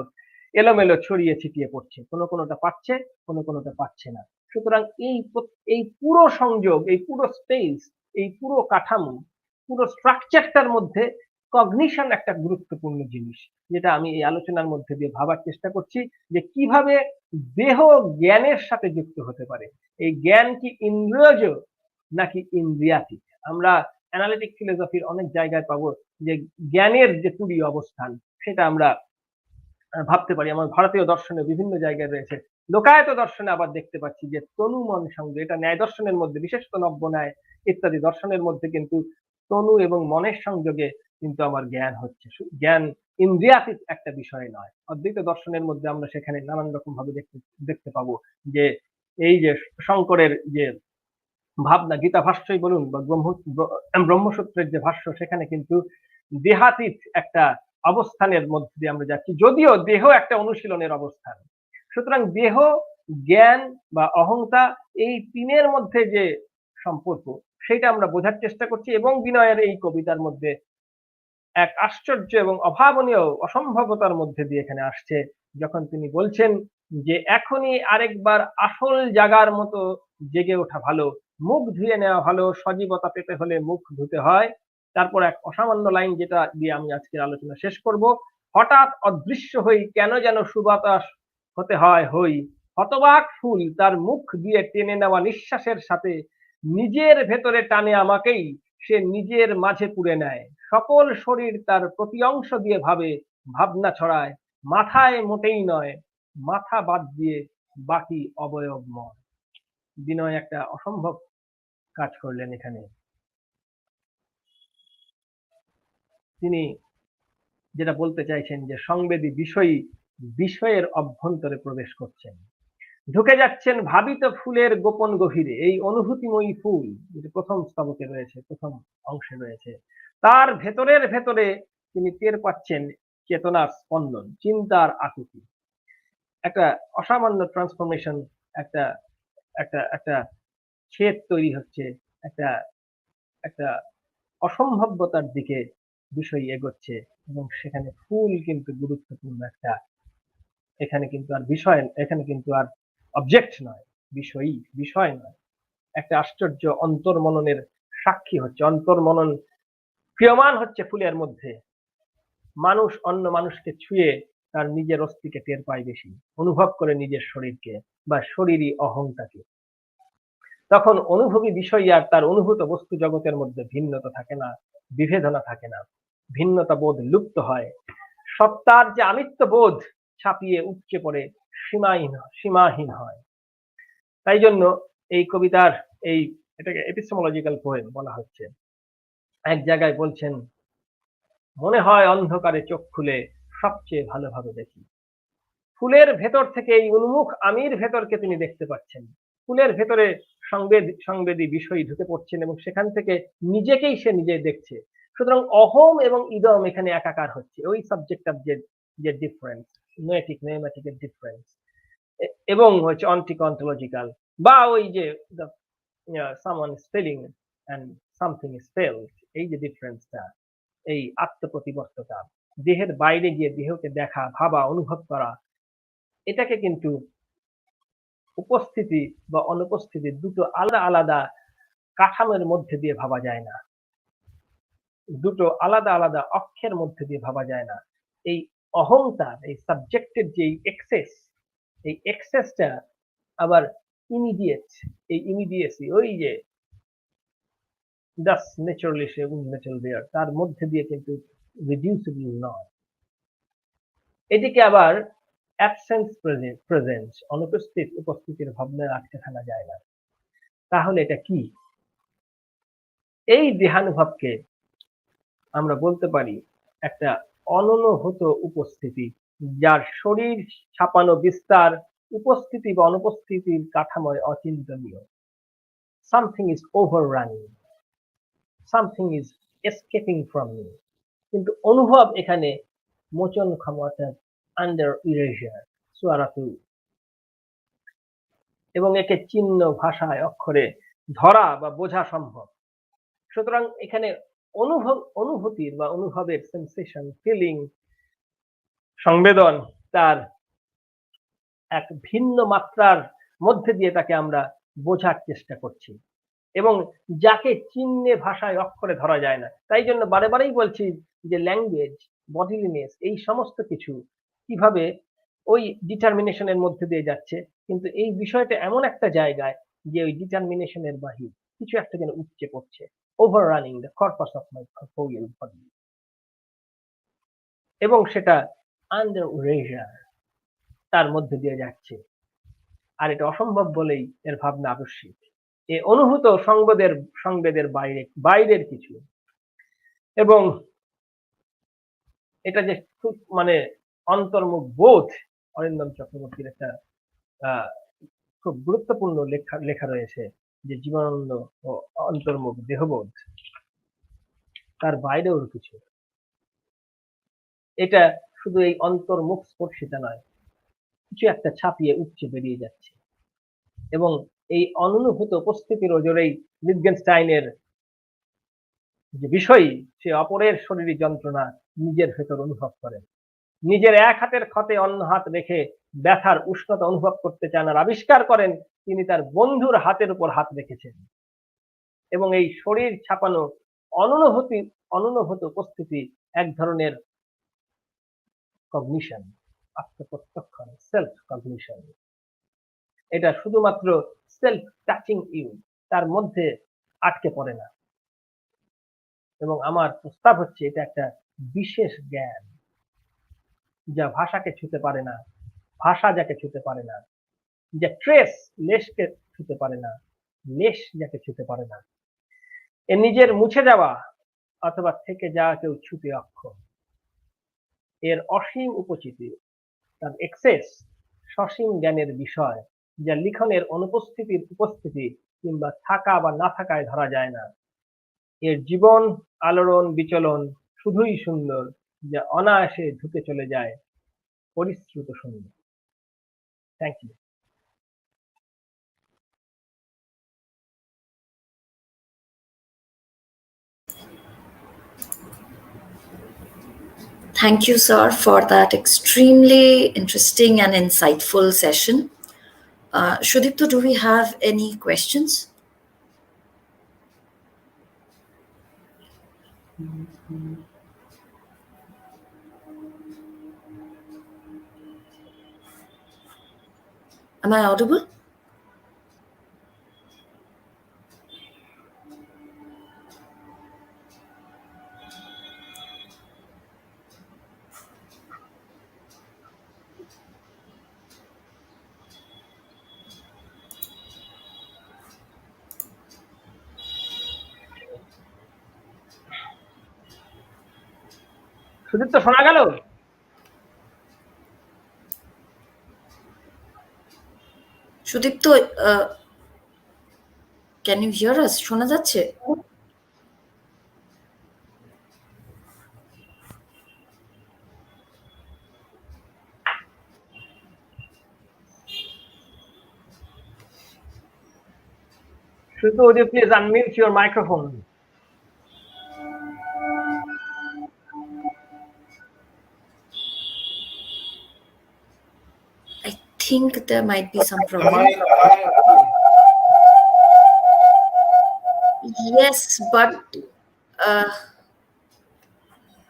এলোমেলো ছড়িয়ে ছিটিয়ে পড়ছে, কোনোটা পাচ্ছে, কোনোটা পাচ্ছে না। সুতরাং এই পুরো সংযোগ, এই পুরো স্পেস, এই পুরো কাঠামো, পুরো স্ট্রাকচারটার মধ্যে কগনিশন একটা গুরুত্বপূর্ণ জিনিস, যেটা আমি এই আলোচনার মধ্যে দিয়ে ভাবার চেষ্টা করছি, যে কিভাবে দেহ জ্ঞানের সাথে যুক্ত হতে পারে। এই জ্ঞান কি ইন্দ্রিয়জ নাকি ইন্দ্রিয়াতীত? আমরা অ্যানালিটিক ফিলোসফির অনেক জায়গায় পাবো যে জ্ঞানের যে তুরীয় অবস্থান, সেটা আমরা ভাবতে পারি। আমার ভারতীয় দর্শনে বিভিন্ন জায়গায় রয়েছে। লোকায়ত দর্শনে আবার দেখতে পাচ্ছি যে তনু মন সঙ্গে, এটা ন্যায় দর্শনের মধ্যে, বিশেষত নব্য ন্যায় ইত্যাদি দর্শনের মধ্যে কিন্তু তনু এবং মনের সংযোগে কিন্তু আমার জ্ঞান হচ্ছে। জ্ঞান ইন্দ্রিয়াতীত একটা বিষয় নয়। অদ্বৈত দর্শনের মধ্যে আমরা সেখানে নানান রকম ভাবে দেখতে পাবো যে এই যে শঙ্করের যে ভাবনা, গীতা ভাষ্যই বলুন বা ব্রহ্মসূত্রের যে ভাষ্য, সেখানে কিন্তু দেহাতীত একটা অবস্থানের মধ্যে দিয়ে আমরা যাচ্ছি, যদিও দেহ একটা অনুশীলনের অবস্থান। সুতরাং দেহ, জ্ঞান বা অহংতা, এই তিনের মধ্যে যে সম্পর্ক, সেটা আমরা বোঝার চেষ্টা করছি, এবং বিনয়ের এই কবিতার মধ্যে এক আশ্চর্য এবং অভাবনীয় অসম্ভবতার মধ্যে দিয়ে এখানে আসছে, যখন তিনি বলছেন যে এখনই আরেকবার আসল জাগার মতো জেগে ওঠা ভালো, মুখ ধুয়ে নেওয়া ভালো, সজীবতা পেতে হলে মুখ ধুতে হয়। তারপর এক অসামান্য লাইন, যেটা দিয়ে আমি আজকের আলোচনা শেষ করব, হঠাৎ অদৃশ্য হই কেন যেন সুবাতাস হতে হয় হই, হতবাক ফুল তার মুখ দিয়ে টেনে নেওয়া নিঃশ্বাসের সাথে নিজের ভেতরে টানে আমাকেই, সে নিজের মাঝে পুড়ে নেয়, সকল শরীর তার প্রতি অংশ দিয়ে ভাবে, ভাবনা ছড়ায়, মাথায় মোটেই নয়, মাথা বাদ দিয়ে বাকি অবয়বময়। বিনয় একটা অসম্ভব কাজ করলেন এখানে। তিনি যেটা বলতে চাইছেন যে সংবেদী বিষয়ের অভ্যন্তরে প্রবেশ করছেন, ঢুকে যাচ্ছেন ভাবিত ফুলের গোপন গভীরে। এই অনুভূতিময়ী ফুল, যেটা প্রথম স্তবকে রয়েছে, প্রথম অংশে রয়েছে, তার ভেতরে তিনি টের পাচ্ছেন চেতনার স্পন্দন, চিন্তার আকুতি। একটা অসামান্য ট্রান্সফরমেশন, একটা একটা একটা ছেদ তৈরি হচ্ছে, একটা একটা অসম্ভবতার দিকে বিষয় এগোচ্ছে এবং সেখানে ফুল কিন্তু গুরুত্বপূর্ণ একটা, এখানে কিন্তু আর বিষয়, এখানে কিন্তু আর অবজেক্ট নয়, বিষয় নয়, একটা আশ্চর্য অন্তর্মননের সাক্ষী হচ্ছে, অন্তর্মনন ক্রিয়মান হচ্ছে ফুলের মধ্যে। মানুষ অন্য মানুষকে ছুঁয়ে তার নিজের অস্তিকে টের পায় বেশি, অনুভব করে নিজের শরীরকে বা শরীরই অহংটাকে। তখন অনুভবী বিষয় আর তার অনুভূত বস্তু জগতের মধ্যে ভিন্নতা থাকে না, বিভেদনা থাকে না, ভিন্নতা বোধ লুপ্ত হয়, সত্তার যে আমিত্ব বোধ ছাপিয়ে উপচে পড়ে সীমাহীন হয়। তাই জন্য এই কবিতার এই, এটাকে এপিস্টেমোলজিক্যাল পোয়েম বলা হচ্ছে। এক জায়গায় বলছেন, মনে হয় অন্ধকারে চোখ খুলে সবচেয়ে ভালোভাবে দেখি। ফুলের ভেতর থেকে এই উন্মুখ আমির ভেতরকে তিনি দেখতে পাচ্ছেন, ফুলের ভেতরে সংবেদী বিষয় ঢুকে পড়ছেন এবং সেখান থেকে নিজেকেই সে নিজে দেখছে। সুতরাং অহম এবং ইদম এখানে একাকার হচ্ছে, ওই সাবজেক্ট অবজেক্ট যে ডিফারেন্স, নোয়েটিক নেমেটিকের ডিফারেন্স, এবং হচ্ছে অন্টিক অন্টোলজিক্যাল, বা ওই যে someone is feeling and something is felt, এই যে ডিফারেন্সটা, এই আত্মপ্রতিবদ্ধতা, দেহের বাইরে গিয়ে দেহকে দেখা, ভাবা, অনুভব করা, এটাকে কিন্তু উপস্থিতি বা অনুপস্থিতি দুটো আলাদা আলাদা কাঠামোর মধ্যে দিয়ে ভাবা যায় না, দুটো আলাদা আলাদা অক্ষের মধ্যে দিয়ে ভাবা যায় না। এই অহংকার, এই সাবজেক্টের যে এক্সেস, এই এক্সেসটা আবার ইমিডিয়েট, এই ইমিডিয়েসি, ওই যে দাস ন্যাচারালি সে উন্ন্যাচারাল দেয়ার, তার মধ্যে দিয়ে কিন্তু রিডিউসিবল নয়। এটিকে আবার অ্যাবসেন্স প্রেজেন্স, অনুপস্থিত উপস্থিতির ভাবনায় আটকে ফেলা যায় না। তাহলে এটা কি? এই দেহানুভবকে আমরা বলতে পারি একটা অননুভূত উপস্থিতি, যার শরীর ছাপানো বিস্তার উপস্থিতি বা অনুপস্থিতির কাঠামোয় অচিন্তনীয়। Something is overrunning, something is escaping from me. কিন্তু অনুভব এখানে মোচন ক্ষমতা আন্ডার ইরেজার, সুয়ারাতু, এবং একে চিহ্ন ভাষায় অক্ষরে ধরা বা বোঝা সম্ভব। সুতরাং এখানে অনুভূতির বা অনুভবের সেন্সেশন, ফিলিং, সংবেদন, তার এক ভিন্ন মাত্রার মধ্যে দিয়ে তাকে আমরা বোঝার চেষ্টা করছি, এবং যাকে চিহ্নে ভাষায় অক্ষরে ধরা যায় না। তাই জন্য বারে বারেই বলছি যে ল্যাঙ্গুয়েজ, বডিলিনেস, এই সমস্ত কিছু কিভাবে ওই ডিটারমিনেশনের মধ্যে দিয়ে যাচ্ছে, কিন্তু এই বিষয়টা এমন একটা জায়গায় যে ওই ডিটারমিনেশনের বাহির কিছু একটা যেন উপচে পড়ছে, overrunning the corpus of my corporeal body, এবং সেটা আন্ডার রেজার, তার মধ্যে দিয়ে যাচ্ছে। আর এটা অসম্ভব বলেই এর ভাবনা আবশ্যিক, এ অনুভূত সংবেদের বাইরের কিছু। এবং এটা যে খুব মানে অন্তর্মুখ বোধ, অরিন্দম চক্রবর্তীর একটা খুব গুরুত্বপূর্ণ লেখা রয়েছে যে জীবনানন্দ ও অন্তর্মুখ দেহবোধ, তার বাইরেও কিছু। এটা শুধু এই অন্তর্মুখ স্পর্শিতা নয়, কিছু একটা ছাপিয়ে উপচে বেরিয়ে যাচ্ছে, এবং এই অনুভূত উপস্থিতির ওজোরেই উইটগেনস্টাইনের যে বিষয়, সে অপরের শরীরী যন্ত্রণা নিজের ভেতর অনুভব করেন, নিজের এক হাতের ক্ষতে অন্য হাত রেখে ব্যথার উষ্ণতা অনুভব করতে চান, আর আবিষ্কার করেন তিনি তার বন্ধুর হাতের উপর হাত রেখেছেন, এবং এই শরীর ছাপানো অনুভূত উপস্থিতি এক ধরনের কগনিশন, আত্মপ্রত্যক্ষণ, সেলফ কগনিশন। এটা শুধুমাত্র সেলফ টাচিং ইউ, তার মধ্যে আটকে পড়ে না। এবং আমার প্রস্তাব হচ্ছে এটা একটা বিশেষ জ্ঞান, যা ভাষাকে ছুতে পারে না, ভাষা যাকে ছুতে পারে না, যা ট্রেস লেশকে ছুতে পারে না, লেশ যাকে ছুতে পারে না, এ নিজের মুছে যাওয়া অথবা থেকে যাওয়া কেউ ছুতে অক্ষম। এর অসীম উপচিতি, তার এক্সেস সসীম জ্ঞানের বিষয়, যা লিখনের অনুপস্থিতির উপস্থিতি কিংবা থাকা বা না থাকায় ধরা যায় না। এর জীবন আলোড়ন বিচলন শুধুই সুন্দর, যা অনায়াসে ঢুকে চলে যায় পরিশ্রুত শূন্য। Thank you. Thank you, sir, for that extremely interesting and insightful session. Shudipto, do we have any questions? Am I audible? Sudipta শোনা গেল? Shudipto, can you hear us? শোনা যাচ্ছে? Shruti, would you please unmute your microphone? I think there might be some problem. Yes, but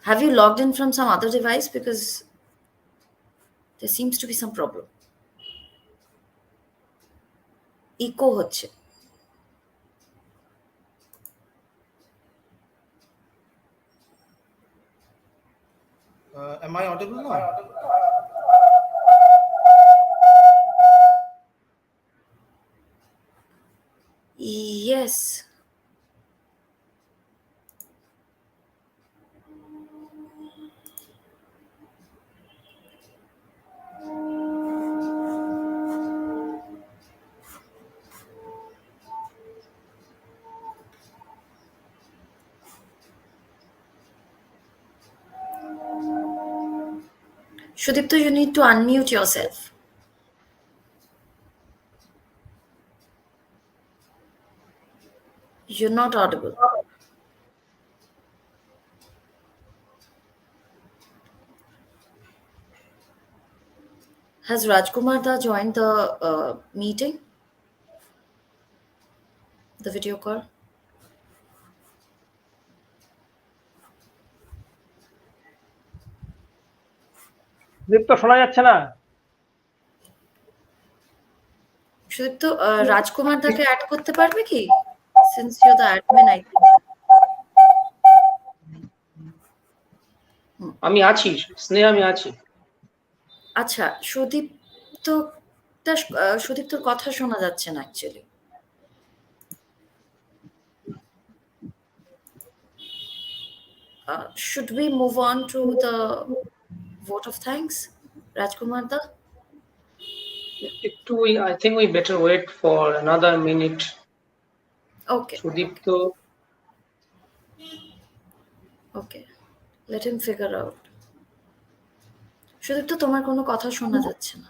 have you logged in from some other device? Because there seems to be some problem. Echo হচ্ছে. Am I audible now? Yes. Shudipto, you need to unmute yourself. You're not audible. Has Rajkumar Da joined the meeting? The video call? Sudipta শোনা যাচ্ছে না? Shudipto, Rajkumar Da কে add করতে পারবে কি? Since you're the admin, I think. আমি আছি, স্নেহা, আমি আছি। আচ্ছা, সুদীপ্তর কথা শোনা যাচ্ছে না actually. Should we move on to the vote of thanks, Rajkumar Da? I think we better wait for another minute. Okay. Sudipto. Okay. Let him figure out. Sudipta, তোমার কোনো কথা শোনা যাচ্ছে না।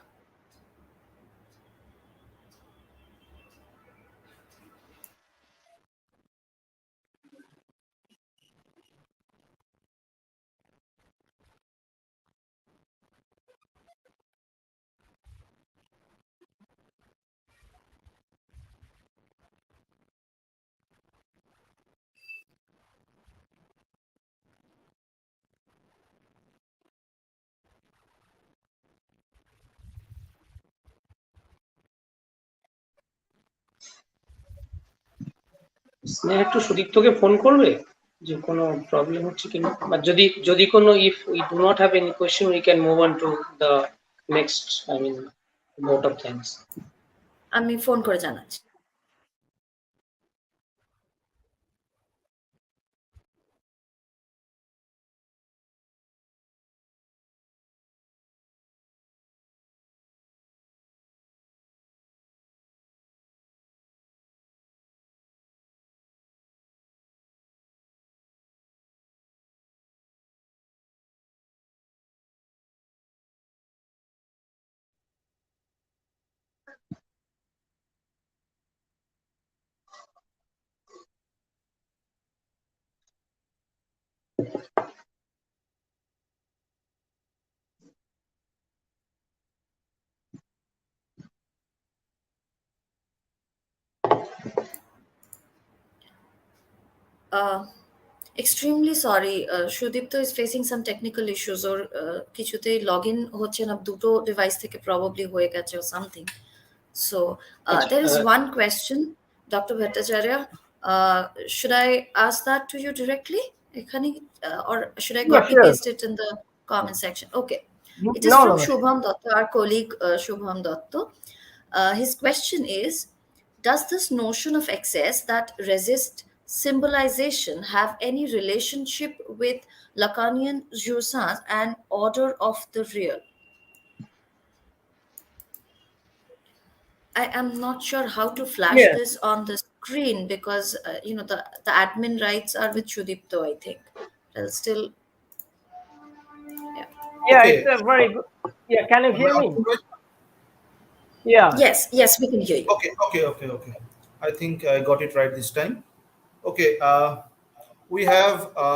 স্নেহা একটু সুদীপ্তকে ফোন করবে যে কোনো প্রবলেম হচ্ছে কিনা, বা যদি কোনো if we do not have any question we can move on to the next, vote of thanks. আমি ফোন করে জানাচ্ছি। Extremely sorry. Shudipto is facing some technical issues, or কিছুতেই login হচ্ছে না, দুটো device থেকে probably হয়ে গেছে or something. So there is one question, Dr. Bhattacharya. Should I ask that to you directly, or should I Yeah, copy sure. paste it in the comment section? Okay. It is No, from no, no. Shubham Datta, our colleague Shubham Datta. His question is: does this notion of excess that resists symbolization have any relationship with Lacanian jouissance and order of the real? I am not sure how to flash Yes. this on the screen because the admin rights are with Shudipto, I think. I'll still, yeah. Yeah, Okay. it's a very good. Yeah, can you Am I hear me? audible right? Yeah. Yes, we can hear you. Okay. I think I got it right this time. Okay. We have a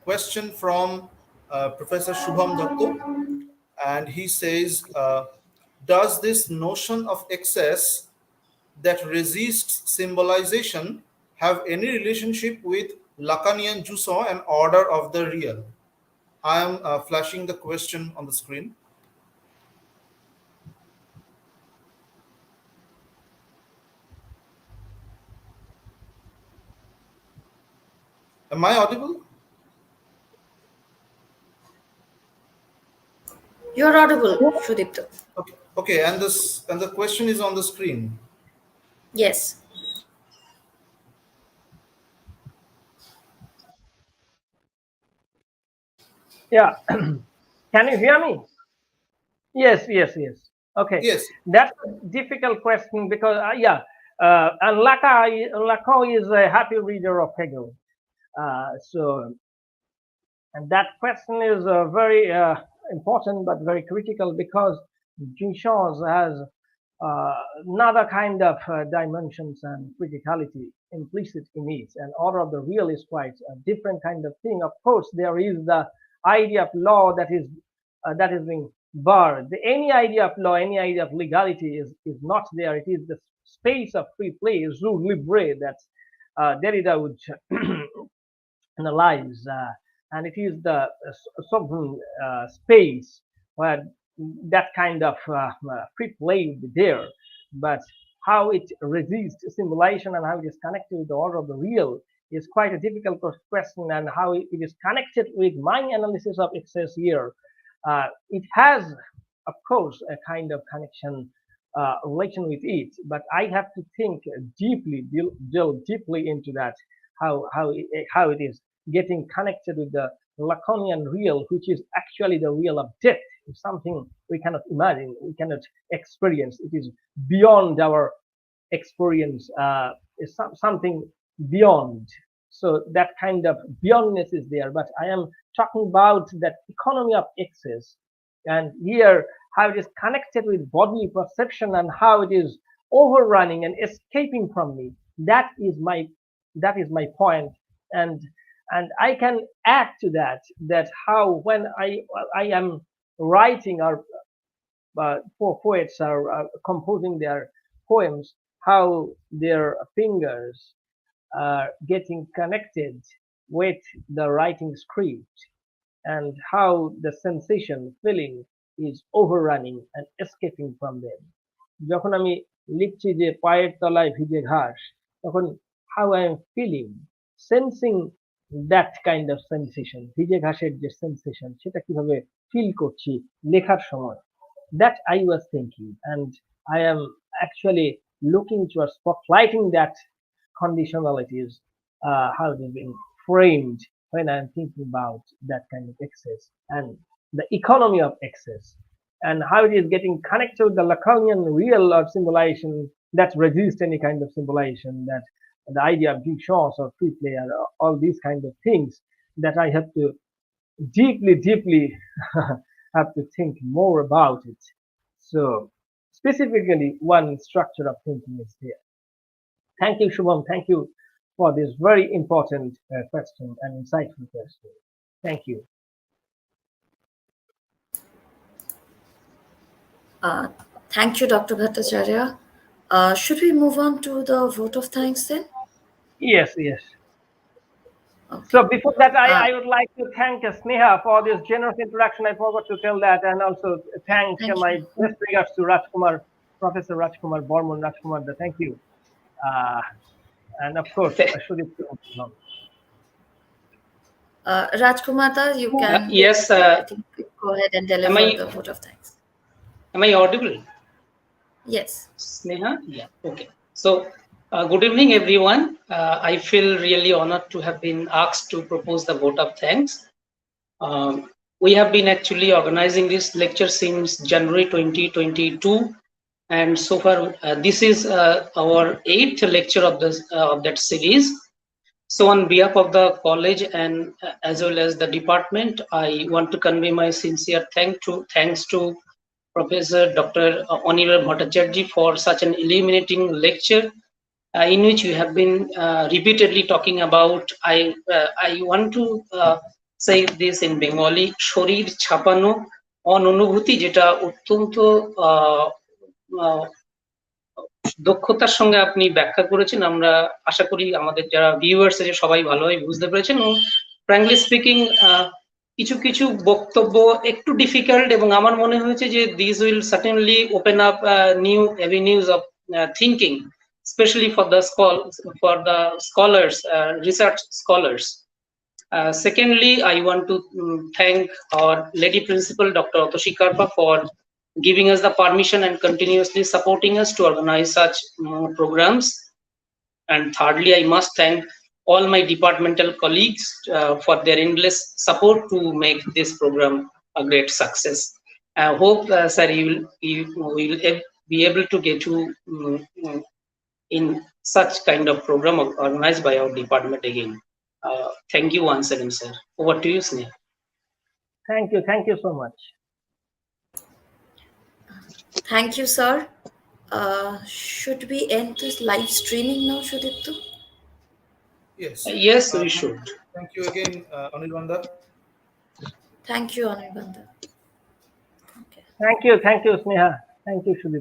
question from Professor Shubham Datto, and he says, does this notion of excess that resists symbolization have any relationship with Lacanian jouissance and order of the real? I am flashing the question on the screen. Am I audible? You're audible, Shudipto. Okay, and the question is on the screen. Yes. Yeah. Can you hear me? Yes. Okay. Yes. That's a difficult question because, and Lacan is a happy reader of Hegel. And that question is very important but very critical because jouissance has another kind of dimensions and criticality implicit in it, and order of the real is quite a different kind of thing. Of course, there is the idea of law that is being barred. Any idea of law, any idea of legality is not there. It is the space of free play, jus libre, that Derrida would analyze, and it is the sovereign space where that kind of free play would be there. But how it resists symbolization and how it is connected with the order of the real is quite a difficult question, and how it is connected with my analysis of excess here. It has, of course, a kind of connection, relation with it, but I have to think deeply, delve deeply into that, how it is getting connected with the Lacanian real, which is actually the real of death. It's something we cannot imagine, we cannot experience. It is beyond our experience. It's something beyond. So that kind of beyondness is there. But I am talking about that economy of excess, and here how it is connected with bodily perception and how it is overrunning and escaping from me. That is my point. And I can add to that how when I am writing, or poets are composing their poems, how their fingers are getting connected with the writing script, and how the sensation, feeling is overrunning and escaping from them. যখন আমি লিখছি যে পায়ের তলায় ভিজে ঘাস, তখন how I am feeling, sensing that kind of sensation, ভিজে ঘাসের যে sensation, সেটা কিভাবে ফিল করছি লেখার সময়, that I was thinking, and I am actually looking towards spotlighting that conditionalities, how it is being framed when I'm thinking about that kind of excess and the economy of excess, and how it is getting connected with the Lacanian real or symbolization that resists any kind of symbolization, that the idea of jouissance or free play, or all these kind of things that I have to deeply have to think more about it. So specifically, one structure of thinking is there. Thank you, Shubham. Thank you for this very important question and insightful question. Thank you. Thank you, Dr. Bhattacharya. Should we move on to the vote of thanks then? Yes. Okay. So before that, I would like to thank Sneha for this generous introduction. I forgot to tell that, and also thank Thank my you. best regards to Rajkumar, Professor Rajkumar Borman Rajkumar. Thank you, and of course, Th- Sudip. Rajkumata, you can, yes, I think, go ahead and am deliver I the vote of thanks. audible? Yes. Sneha? Yeah, okay. So, good evening, everyone. I feel really honored to have been asked to propose the vote of thanks. We have been actually organizing this lecture since January 2022, and so far this is our 8th lecture of that series. So, on behalf of the college and as well as the department, I want to convey my sincere thanks to Professor Dr. Anirban Bhattachrya for such an illuminating lecture in which you have been repeatedly talking about. I want to say this in Bengali, শরীর ছাপানো অননুভূতি, যেটা অত্যন্ত দক্ষতার সঙ্গে আপনি ব্যাখ্যা করেছেন। আমরা আশা করি আমাদের যারা ভিউয়ার্স আছে সবাই ভালোভাবে বুঝতে পেরেছেন। এবং ফ্র্যাঙ্কলি স্পিকিং কিছু কিছু বক্তব্য একটু ডিফিকাল্ট, এবং আমার মনে হয়েছে যে this will certainly open up new avenues of thinking, especially for the scholars, research scholars. Secondly, I want to thank our Lady Principal, Dr. Otoshi Karpa, for giving us the permission and continuously supporting us to organize such programs. And thirdly, I must thank all my departmental colleagues for their endless support to make this program a great success. I hope, sir, you will be able to get to in such kind of program organized by our department again. Thank you once again, sir. Over to you, Sneha. Thank you so much. Thank you, sir. Should we end this live streaming now, Shudiptu? Yes. Yes, we should. Thank you again, Anirbanda. Thank you, Anirbanda. Okay. Thank you, Sneha. Thank you, Sudip.